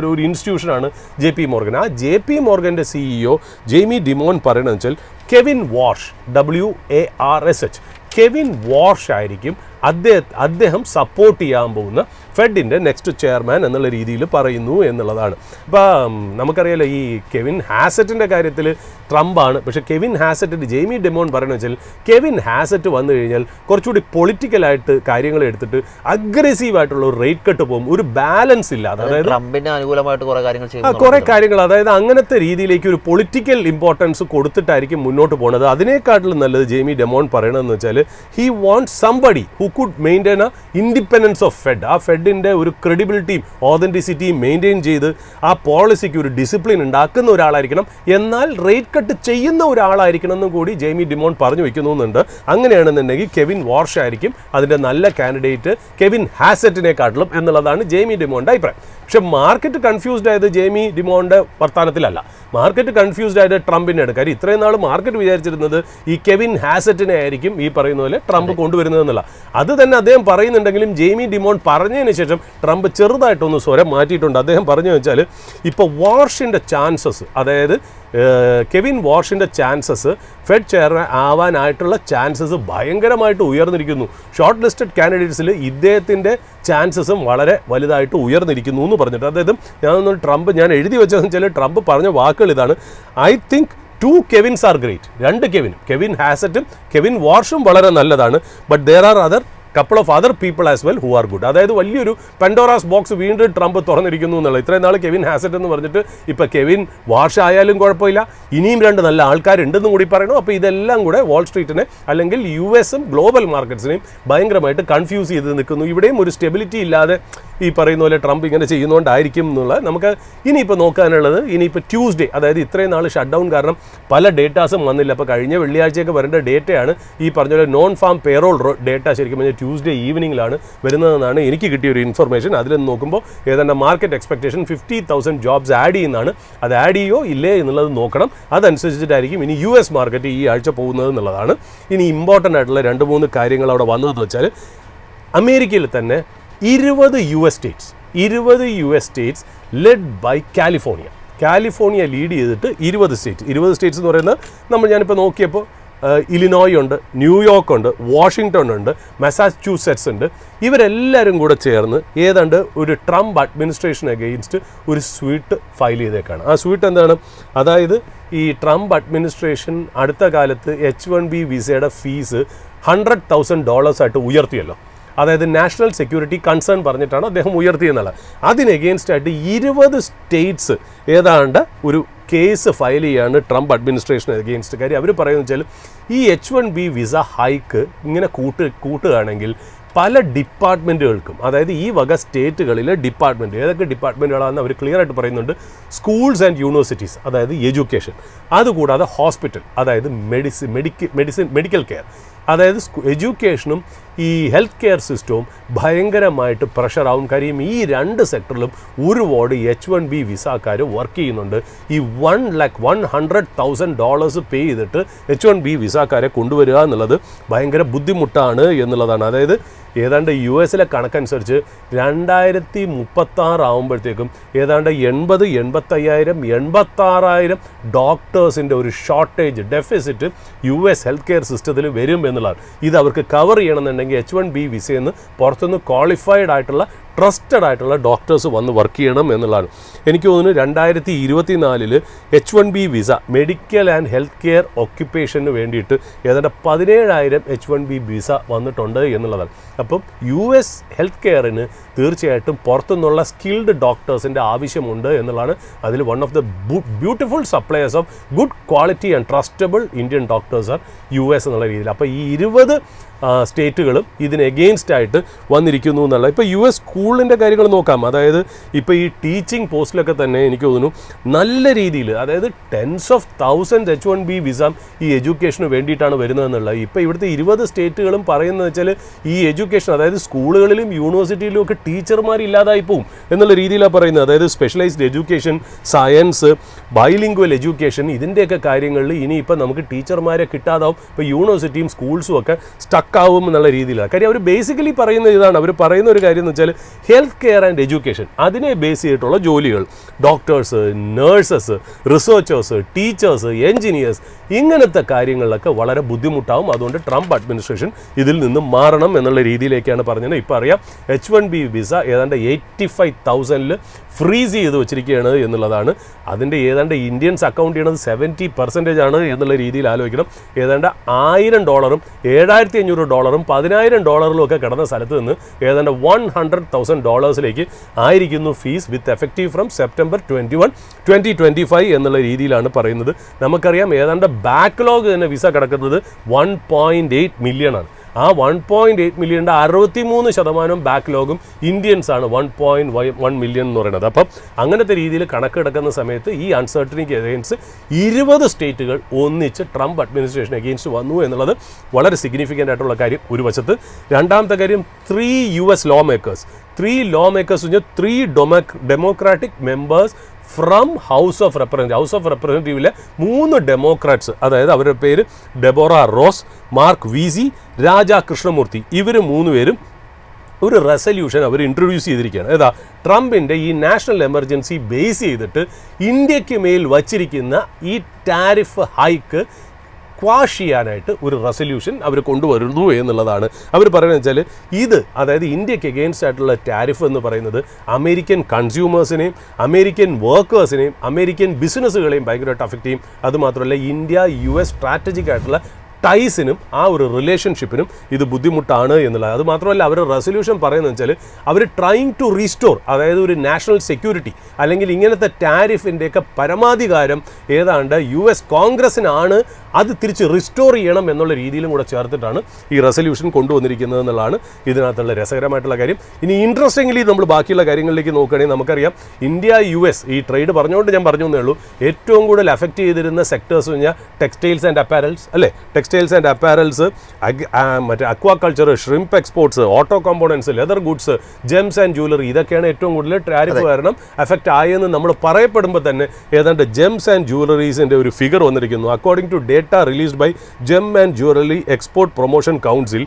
ഒരു ഇൻസ്റ്റിറ്റ്യൂഷനാണ് JP മോർഗൻ. ആ JP മോർഗൻ്റെ CEO ജെയ്മി ഡിമോൺ പറയണമെന്ന് വെച്ചാൽ Kevin Warsh WARSH Kevin Warsh ആയിരിക്കും അദ്ദേഹം സപ്പോർട്ട് ചെയ്യാൻ പോകുന്ന ഫെഡിൻ്റെ നെക്സ്റ്റ് ചെയർമാൻ എന്നുള്ള രീതിയിൽ പറയുന്നു എന്നുള്ളതാണ്. അപ്പം നമുക്കറിയാലോ ഈ കെവിൻ ഹാസറ്റിൻ്റെ കാര്യത്തിൽ ട്രംപാണ്, പക്ഷേ കെവിൻ ഹാസറ്റിൻ്റെ ജെയ്മി ഡിമോൺ പറയുന്നത് വെച്ചാൽ കെവിൻ ഹാസറ്റ് വന്നു കഴിഞ്ഞാൽ കുറച്ചുകൂടി പൊളിറ്റിക്കലായിട്ട് കാര്യങ്ങൾ എടുത്തിട്ട് അഗ്രസീവായിട്ടുള്ള ഒരു റേറ്റ് കട്ട് പോകും, ഒരു ബാലൻസ് ഇല്ലാതെ, അതായത് ട്രംപിന് അനുകൂലമായിട്ട് കുറേ കാര്യങ്ങൾ, അതായത് അങ്ങനത്തെ രീതിയിലേക്ക് ഒരു പൊളിറ്റിക്കൽ ഇമ്പോർട്ടൻസ് കൊടുത്തിട്ടായിരിക്കും മുന്നോട്ട് പോകുന്നത്. അതിനേക്കാട്ടിലും നല്ലത് ജെയ്മി ഡിമോൺ പറയണമെന്ന് വെച്ചാൽ he want somebody who could maintain A independence of fed. ആ ഫെഡിൻ്റെ ഒരു ക്രെഡിബിലിറ്റിയും ഓതൻറ്റിസിറ്റിയും മെയിൻറ്റെയിൻ ചെയ്ത് ആ പോളിസിക്ക് ഒരു ഡിസിപ്ലിൻ ഉണ്ടാക്കുന്ന ഒരാളായിരിക്കണം, എന്നാൽ റേറ്റ് കട്ട് ചെയ്യുന്ന ഒരാളായിരിക്കണം എന്നും കൂടി ജെയ്മി ഡിമോൺ പറഞ്ഞു വയ്ക്കുന്നുണ്ട്. അങ്ങനെയാണെന്നുണ്ടെങ്കിൽ കെവിൻ വാർഷ് ആയിരിക്കും അതിൻ്റെ നല്ല കാൻഡിഡേറ്റ് കെവിൻ ഹാസറ്റിനെക്കാട്ടിലും എന്നുള്ളതാണ് ജെയ്മി ഡിമോണിൻ്റെ അഭിപ്രായം. പക്ഷെ മാർക്കറ്റ് കൺഫ്യൂസ്ഡ് ആയത് ജെയ്മി ഡിമോണിൻ്റെ വർത്തമാനത്തിലല്ല, മാർക്കറ്റ് കൺഫ്യൂസ്ഡ് ആയത് ട്രംപിനെയാണ്. കാര്യം ഇത്രയും നാൾ മാർക്കറ്റ് വിചാരിച്ചിരുന്നത് ഈ കെവിൻ ഹാസറ്റിനെ ആയിരിക്കും ഈ പറയുന്ന പോലെ ട്രംപ് കൊണ്ടുവരുന്നത് എന്നുള്ള. അത് തന്നെ അദ്ദേഹം പറയുന്നുണ്ടെങ്കിലും ജെയ്മി ഡിമോൺ പറഞ്ഞതിന് ശേഷം ട്രംപ് ചെറുതായിട്ടൊന്ന് സ്വരം മാറ്റിയിട്ടുണ്ട്. അദ്ദേഹം പറഞ്ഞു വെച്ചാൽ ഇപ്പോൾ വാർഷിൻ്റെ ചാൻസസ്, അതായത് കെവിൻ വാർഷിൻ്റെ ചാൻസസ് ഫെഡ് ചെയർമാൻ ആവാനായിട്ടുള്ള ചാൻസസ് ഭയങ്കരമായിട്ട് ഉയർന്നിരിക്കുന്നു. ഷോർട്ട് ലിസ്റ്റഡ് കാൻഡിഡേറ്റ്സിൽ ഇദ്ദേഹത്തിൻ്റെ ചാൻസസും വളരെ വലുതായിട്ട് ഉയർന്നിരിക്കുന്നു എന്ന് പറഞ്ഞിട്ട്, അതായത് ഞാൻ എഴുതി വെച്ചതെന്ന് വെച്ചാൽ ട്രംപ് പറഞ്ഞ വാക്കുകൾ ഇതാണ്: I think 2 Kevins are great. 2 Kevin ഹാസറ്റും കെവിൻ വാർഷും വളരെ നല്ലതാണ്. But there are other couple of other people as well who are good. അതായത് വലിയൊരു പെൻഡോറാസ് ബോക്സ് വീണ്ടും ട്രംപ് തുറന്നിരിക്കുന്നു എന്നുള്ളത്. ഇത്രയും നാൾ കെവിൻ ഹാസറ്റ് എന്ന് പറഞ്ഞിട്ട് ഇപ്പോൾ കെവിൻ വാർഷ് ആയാലും കുഴപ്പമില്ല, ഇനിയും 2 നല്ല ആൾക്കാരുണ്ടെന്നും കൂടി പറയണു. അപ്പോൾ ഇതെല്ലാം കൂടെ വാൾ സ്ട്രീറ്റിനെ അല്ലെങ്കിൽ US-ഉം ഗ്ലോബൽ മാർക്കറ്റ്സിനെയും ഭയങ്കരമായിട്ട് കൺഫ്യൂസ് ചെയ്ത് നിൽക്കുന്നു. ഇവിടെയും ഒരു സ്റ്റെബിലിറ്റി ഇല്ലാതെ ഈ പറയുന്ന പോലെ ട്രംപ് ഇങ്ങനെ ചെയ്യുന്നതുകൊണ്ടായിരിക്കും എന്നുള്ള നമുക്ക് ഇനിയിപ്പോൾ നോക്കാനുള്ളത്. ഇനിയിപ്പോൾ ട്യൂസ്ഡേ, അതായത് ഇത്രയും നാൾ ഷട്ട് ഡൗൺ കാരണം പല ഡേറ്റാസും വന്നില്ല. അപ്പോൾ കഴിഞ്ഞ വെള്ളിയാഴ്ചയൊക്കെ വരേണ്ട ഡേറ്റയാണ് ഈ പറഞ്ഞ പോലെ നോൺ ഫാം പേറോൾ ഡേറ്റ ശരിക്കും പറഞ്ഞാൽ ട്യൂസ്ഡേ ഈവനിങ്ങിലാണ് വരുന്നതെന്നാണ് എനിക്ക് കിട്ടിയ ഒരു ഇൻഫർമേഷൻ. അതിൽ നോക്കുമ്പോൾ ഏതാണ്ട് മാർക്കറ്റ് എക്സ്പെക്ടേഷൻ 50,000 ജോബ്സ് ആഡ് ചെയ്യുന്നതാണ്. അത് ആഡ് ചെയ്യോ ഇല്ലേ എന്നുള്ളത് നോക്കണം. അതനുസരിച്ചിട്ടായിരിക്കും ഇനി US മാർക്കറ്റ് ഈ ആഴ്ച പോകുന്നത് എന്നുള്ളതാണ്. ഇനി ഇമ്പോർട്ടൻ്റ് ആയിട്ടുള്ള 2-3 കാര്യങ്ങൾ അവിടെ വന്നതെന്ന് വെച്ചാൽ അമേരിക്കയിൽ തന്നെ 20 US states led by California lead ചെയ്തിട്ട് 20 സ്റ്റേറ്റ്സ് എന്ന് പറയുന്നത് ഞാനിപ്പോൾ നോക്കിയപ്പോൾ ഇലിനോയ് ഉണ്ട്, ന്യൂയോർക്ക് ഉണ്ട്, വാഷിങ്ടൺ ഉണ്ട്, മസാച്യൂസെറ്റ്സ് ഉണ്ട്. ഇവരെല്ലാവരും കൂടെ ചേർന്ന് ഏതാണ്ട് ഒരു ട്രംപ് അഡ്മിനിസ്ട്രേഷൻ അഗെയിൻസ്റ്റ് ഒരു സ്വീറ്റ് ഫയൽ ചെയ്തേക്കാണ്. ആ സ്വീറ്റ് എന്താണ്? അതായത് ഈ ട്രംപ് അഡ്മിനിസ്ട്രേഷൻ അടുത്ത കാലത്ത് H-1B വിസയുടെ ഫീസ് $100,000 ആയിട്ട് ഉയർത്തിയല്ലോ. അതായത് നാഷണൽ സെക്യൂരിറ്റി കൺസേൺ പറഞ്ഞിട്ടാണ് അദ്ദേഹം ഉയർത്തിയെന്നുള്ളത്. അതിന് എഗെയിൻസ്റ്റ് ആയിട്ട് 20 സ്റ്റേറ്റ്സ് ഏതാണ്ട് ഒരു കേസ് ഫയൽ ചെയ്യാണ് ട്രംപ് അഡ്മിനിസ്ട്രേഷൻ എഗെയിൻസ്റ്റ്. കാര്യം അവർ പറയുന്നത് വെച്ചാൽ ഈ H-1B വിസ ഹൈക്ക് ഇങ്ങനെ കൂട്ടുകയാണെങ്കിൽ പല ഡിപ്പാർട്ട്മെൻറ്റുകൾക്കും, അതായത് ഈ വക സ്റ്റേറ്റുകളിലെ ഡിപ്പാർട്ട്മെൻറ്റ് ഏതൊക്കെ ഡിപ്പാർട്ട്മെൻറ്റുകളാണെന്ന് അവർ ക്ലിയർ ആയിട്ട് പറയുന്നുണ്ട്. സ്കൂൾസ് ആൻഡ് യൂണിവേഴ്സിറ്റീസ്, അതായത് എഡ്യൂക്കേഷൻ, അതുകൂടാതെ ഹോസ്പിറ്റൽ, അതായത് മെഡിക്കൽ കെയർ, അതായത് എഡ്യൂക്കേഷനും ഈ ഹെൽത്ത് കെയർ സിസ്റ്റവും ഭയങ്കരമായിട്ട് പ്രഷറാവും. കാര്യം ഈ 2 സെക്ടറിലും ഒരുപാട് H-1B വിസക്കാർ വർക്ക് ചെയ്യുന്നുണ്ട്. ഈ $1,100,000 പേ ചെയ്തിട്ട് H-1B വിസക്കാരെ കൊണ്ടുവരിക എന്നുള്ളത് ഭയങ്കര ബുദ്ധിമുട്ടാണ് എന്നുള്ളതാണ്. അതായത് ഏതാണ്ട് US-ലെ കണക്കനുസരിച്ച് 2036 ആകുമ്പോഴത്തേക്കും ഏതാണ്ട് 86,000 ഡോക്ടേഴ്സിൻ്റെ ഒരു shortage deficit US health care സിസ്റ്റത്തിൽ വരും എന്നുള്ളതാണ്. ഇത് അവർക്ക് കവർ ചെയ്യണമെന്നുണ്ടെങ്കിൽ H-1B വിസയെന്ന് പുറത്തുനിന്ന് ക്വാളിഫൈഡ് ആയിട്ടുള്ള ട്രസ്റ്റഡ് ആയിട്ടുള്ള ഡോക്ടേഴ്സ് വന്ന് വർക്ക് ചെയ്യണം എന്നുള്ളതാണ്. എനിക്ക് തോന്നുന്നു 2024 H-1B visa medical and health care ഓക്യുപ്പേഷന് വേണ്ടിയിട്ട് ഏതാണ്ട് 17,000 H-1B വിസ വന്നിട്ടുണ്ട് എന്നുള്ളതാണ്. അപ്പം US ഹെൽത്ത് കെയറിന് തീർച്ചയായിട്ടും പുറത്തുനിന്നുള്ള സ്കിൽഡ് ഡോക്ടേഴ്സിൻ്റെ ആവശ്യമുണ്ട് എന്നുള്ളതാണ്. അതിൽ one of the beautiful suppliers of good quality and trustable Indian doctors R US എന്നുള്ള രീതിയിൽ. അപ്പോൾ ഈ 20 സ്റ്റേറ്റുകളും ഇതിന് എഗെയിൻസ്റ്റ് ആയിട്ട് വന്നിരിക്കുന്നു എന്നുള്ള. ഇപ്പോൾ US സ്കൂളിൻ്റെ കാര്യങ്ങൾ നോക്കാം. അതായത് ഇപ്പോൾ ഈ ടീച്ചിങ് പോസ്റ്റിലൊക്കെ തന്നെ എനിക്ക് തോന്നുന്നു നല്ല രീതിയിൽ, അതായത് 10s of thousands H-1B visa ഈ എഡ്യൂക്കേഷന് വേണ്ടിയിട്ടാണ് വരുന്നതെന്നുള്ളത്. ഇപ്പോൾ ഇവിടുത്തെ 20 സ്റ്റേറ്റുകളും പറയുന്നത് വെച്ചാൽ ഈ എഡ്യൂക്കേഷൻ, അതായത് സ്കൂളുകളിലും യൂണിവേഴ്സിറ്റിയിലും ഒക്കെ ടീച്ചർമാർ ഇല്ലാതായി പോവും എന്നുള്ള രീതിയിലാണ് പറയുന്നത്. അതായത് specialised education, science, bilingual education, ഇതിൻ്റെയൊക്കെ കാര്യങ്ങളിൽ ഇനിയിപ്പോൾ നമുക്ക് ടീച്ചർമാരെ കിട്ടാതാവും. ഇപ്പോൾ യൂണിവേഴ്സിറ്റിയും സ്കൂൾസും ഒക്കെ സ്റ്റക്കാവും എന്നുള്ള രീതിയിലാണ്. കാര്യം അവർ ബേസിക്കലി പറയുന്ന ഇതാണ്. അവർ പറയുന്ന ഒരു കാര്യം എന്ന് വെച്ചാൽ ഹെൽത്ത് കെയർ ആൻഡ് എഡ്യൂക്കേഷൻ അതിനെ ബേസ് ചെയ്തിട്ടുള്ള ജോലികൾ, doctors, nurses, researchers, teachers, engineers, ഇങ്ങനത്തെ കാര്യങ്ങളിലൊക്കെ വളരെ ബുദ്ധിമുട്ടാവും. അതുകൊണ്ട് ട്രംപ് അഡ്മിനിസ്ട്രേഷൻ ഇതിൽ നിന്ന് മാറണം എന്നുള്ള രീതിയിലേക്കാണ് പറഞ്ഞത്. ഇപ്പോൾ അറിയാം H1B വിസ ഏതാണ്ട് 85,000 ഫ്രീസ് ചെയ്ത് വെച്ചിരിക്കുകയാണ് എന്നുള്ളതാണ്. അതിൻ്റെ ഏതാണ്ട് ഇന്ത്യൻസ് അക്കൗണ്ട് ചെയ്യണത് 70% ആണ് എന്നുള്ള രീതിയിൽ ആലോചിക്കണം. ഏതാണ്ട് $1,000, $7,500, $10,000 ഒക്കെ കിടന്ന സ്ഥലത്ത് നിന്ന് ഏതാണ്ട് $100,000 ആയിരിക്കുന്നു fees with effective from September 21, 2025 എന്നുള്ള രീതിയിലാണ് പറയുന്നത്. നമുക്കറിയാം ഏതാണ്ട് ബാക്ക്ലോഗ് തന്നെ വിസ കിടക്കുന്നത് 1.8 മില്യൺ ആണ്. ആ 1.8 മില്യണിൻ്റെ 63% ബാക്ക്ലോഗും ഇന്ത്യൻസ് ആണ് 1.1 മില്യൺ എന്ന് പറയുന്നത്. അപ്പം അങ്ങനത്തെ രീതിയിൽ കണക്കെടുക്കുന്ന സമയത്ത് ഈ അൺസർട്ടനിക്ക് എഗെയിൻസ്റ്റ് 20 സ്റ്റേറ്റുകൾ ഒന്നിച്ച് ട്രംപ് അഡ്മിനിസ്ട്രേഷൻ എഗെയിൻസ്റ്റ് വന്നു എന്നുള്ളത് വളരെ സിഗ്നിഫിക്കൻ്റ് ആയിട്ടുള്ള കാര്യം ഒരു വശത്ത്. രണ്ടാമത്തെ കാര്യം 3 US lawmakers 3 democratic members from House of റെപ്രസെൻറ്റേറ്റീവിലെ 3 ഡെമോക്രാറ്റ്സ്, അതായത് അവരുടെ പേര് Deborah Ross, Mark Veasey, Raja Krishnamoorthi, ഇവർ 3 പേരും ഒരു റെസല്യൂഷൻ അവർ ഇൻട്രൊഡ്യൂസ് ചെയ്തിരിക്കുകയാണ്. ഏതാ? ട്രംപിൻ്റെ ഈ നാഷണൽ എമർജൻസി ബേസ് ചെയ്തിട്ട് ഇന്ത്യക്ക് മേൽ വച്ചിരിക്കുന്ന ഈ ടാരിഫ് ഹൈക്ക് ക്വാഷ് ചെയ്യാനായിട്ട് ഒരു റെസല്യൂഷൻ അവർ കൊണ്ടുവരുന്നു എന്നുള്ളതാണ്. അവർ പറയുന്നത് വെച്ചാൽ ഇത്, അതായത് ഇന്ത്യക്ക് എഗെയിൻസ്റ്റ് ആയിട്ടുള്ള ടാരിഫ് എന്ന് പറയുന്നത് അമേരിക്കൻ കൺസ്യൂമേഴ്സിനെയും അമേരിക്കൻ വർക്കേഴ്സിനെയും അമേരിക്കൻ ബിസിനസ്സുകളെയും ഭയങ്കരമായിട്ട് അഫക്റ്റ് ചെയ്യും. അതുമാത്രമല്ല ഇന്ത്യ US സ്ട്രാറ്റജിക് ആയിട്ടുള്ള ടൈസിനും ആ ഒരു റിലേഷൻഷിപ്പിനും ഇത് ബുദ്ധിമുട്ടാണ് എന്നുള്ളത്. അത് മാത്രമല്ല അവർ റെസൊല്യൂഷൻ പറയുന്നത് വെച്ചാൽ അവർ ട്രൈങ് ടു റീസ്റ്റോർ, അതായത് ഒരു നാഷണൽ സെക്യൂരിറ്റി അല്ലെങ്കിൽ ഇങ്ങനത്തെ ടാരിഫിൻ്റെയൊക്കെ പരമാധികാരം ഏതാണ്ട് US കോൺഗ്രസ്സിനാണ്, അത് തിരിച്ച് റിസ്റ്റോർ ചെയ്യണം എന്നുള്ള രീതിയിലും കൂടെ ചേർത്തിട്ടാണ് ഈ റെസൊല്യൂഷൻ കൊണ്ടുവന്നിരിക്കുന്നത് എന്നുള്ളതാണ് ഇതിനകത്തുള്ള രസകരമായിട്ടുള്ള കാര്യം. ഇനി ഇൻട്രസ്റ്റിംഗ്ലി നമ്മൾ ബാക്കിയുള്ള കാര്യങ്ങളിലേക്ക് നോക്കുകയാണെങ്കിൽ നമുക്കറിയാം ഇന്ത്യ US ഈ ട്രേഡ് പറഞ്ഞുകൊണ്ട് ഞാൻ പറഞ്ഞു എന്നേ ഉള്ളൂ, ഏറ്റവും കൂടുതൽ അഫക്റ്റ് ചെയ്തിരുന്ന സെക്ടേഴ്സ് കഴിഞ്ഞാൽ ടെക്സ്റ്റൈൽസ് ആൻഡ് അപ്പാരൽസ് അല്ലേ, ടെക്സ്റ്റൈൽസ് ആൻഡ് അപ്പാരൽസ്, മറ്റേ aquaculture, shrimp exports, auto components, leather goods, Gems and jewellery, ഇതൊക്കെയാണ് ഏറ്റവും കൂടുതൽ ടാരിഫ് കാരണം എഫക്റ്റ് ആയെന്ന് നമ്മൾ പറയപ്പെടുമ്പോൾ തന്നെ ഏതാണ്ട് ജെംസ് ആൻഡ് ജ്വല്ലറീസിൻ്റെ ഒരു ഫിഗർ വന്നിരിക്കുന്നു. According to data released by gem and jewellery export promotion council,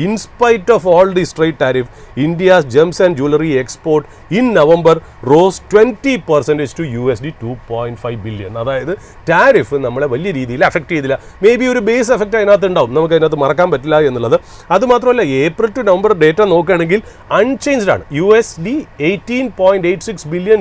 in spite of all these trade tariff, India's gems and jewelry export in November rose 20% to $2.5 billion. അതായത് tariff നമ്മളെ വലിയ രീതിയിൽ affect ചെയ്തില്ല. May be ഒരു base effect അതിനകത്ത് ഉണ്ടാവും, നമുക്ക് അതിനകത്ത് മറക്കാൻ പറ്റില്ല എന്നുള്ളത്. അതുമാത്രമല്ല ഏപ്രിൽ ടു നവംബർ ഡേറ്റ നോക്കുകയാണെങ്കിൽ അൺചേഞ്ച്ഡ് ആണ്. USD $18.86 ബില്യൺ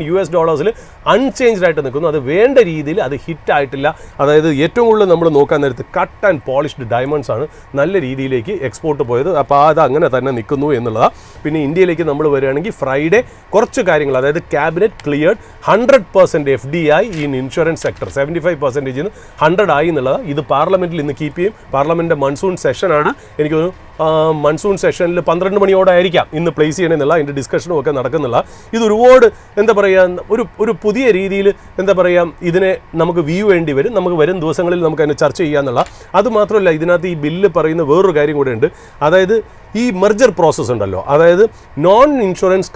അൺചേഞ്ച്ഡ് ആയിട്ട് നിൽക്കുന്നു. അത് വേണ്ട രീതിയിൽ അത് ഹിറ്റ് ആയിട്ടില്ല. അതായത് ഏറ്റവും കൂടുതൽ നമ്മൾ നോക്കാൻ നേരത്ത് കട്ട് ആൻഡ് പോളിഷ്ഡ് ഡയമണ്ട്സ് ആണ് നല്ല രീതിയിലേക്ക് എക്സ്പോർട്ട് പോയത്. അപ്പോൾ അത് അങ്ങനെ തന്നെ നിൽക്കുന്നു എന്നുള്ളതാണ്. പിന്നെ ഇന്ത്യയിലേക്ക് നമ്മൾ വരികയാണെങ്കിൽ ഫ്രൈഡേ കുറച്ച് കാര്യങ്ങൾ, അതായത് cabinet cleared 100% FDI in insurance sector, 75% 100 ആയി എന്നുള്ളത്. ഇത് പാർലമെൻറ്റിൽ ഇന്ന് കീപ്പ് ചെയ്യും. പാർലമെൻറ്റിൻ്റെ മൺസൂൺ സെഷനാണ്. എനിക്ക് മൺസൂൺ സെഷനിൽ 12 മണിയോടായിരിക്കാം ഇന്ന് പ്ലേസ് ചെയ്യണമെന്നുള്ള അതിൻ്റെ ഡിസ്കഷനും ഒക്കെ നടക്കുന്നില്ല. ഇത് ഒരുപാട് എന്താ പറയുക ഒരു പുതിയ രീതിയിൽ എന്താ പറയുക ഇതിനെ നമുക്ക് വ്യൂ വേണ്ടി വരും. നമുക്ക് വരും ദിവസങ്ങളിൽ നമുക്ക് അതിനെ ചർച്ച ചെയ്യാന്നുള്ള. അതുമാത്രമല്ല ഇതിനകത്ത് ഈ ബില്ല് പറയുന്ന വേറൊരു കാര്യം കൂടെ ഉണ്ട്. അതായത് ഈ മെർജർ പ്രോസസ്സ് ഉണ്ടല്ലോ, അതായത് നോൺ ഇൻഷുറൻസ്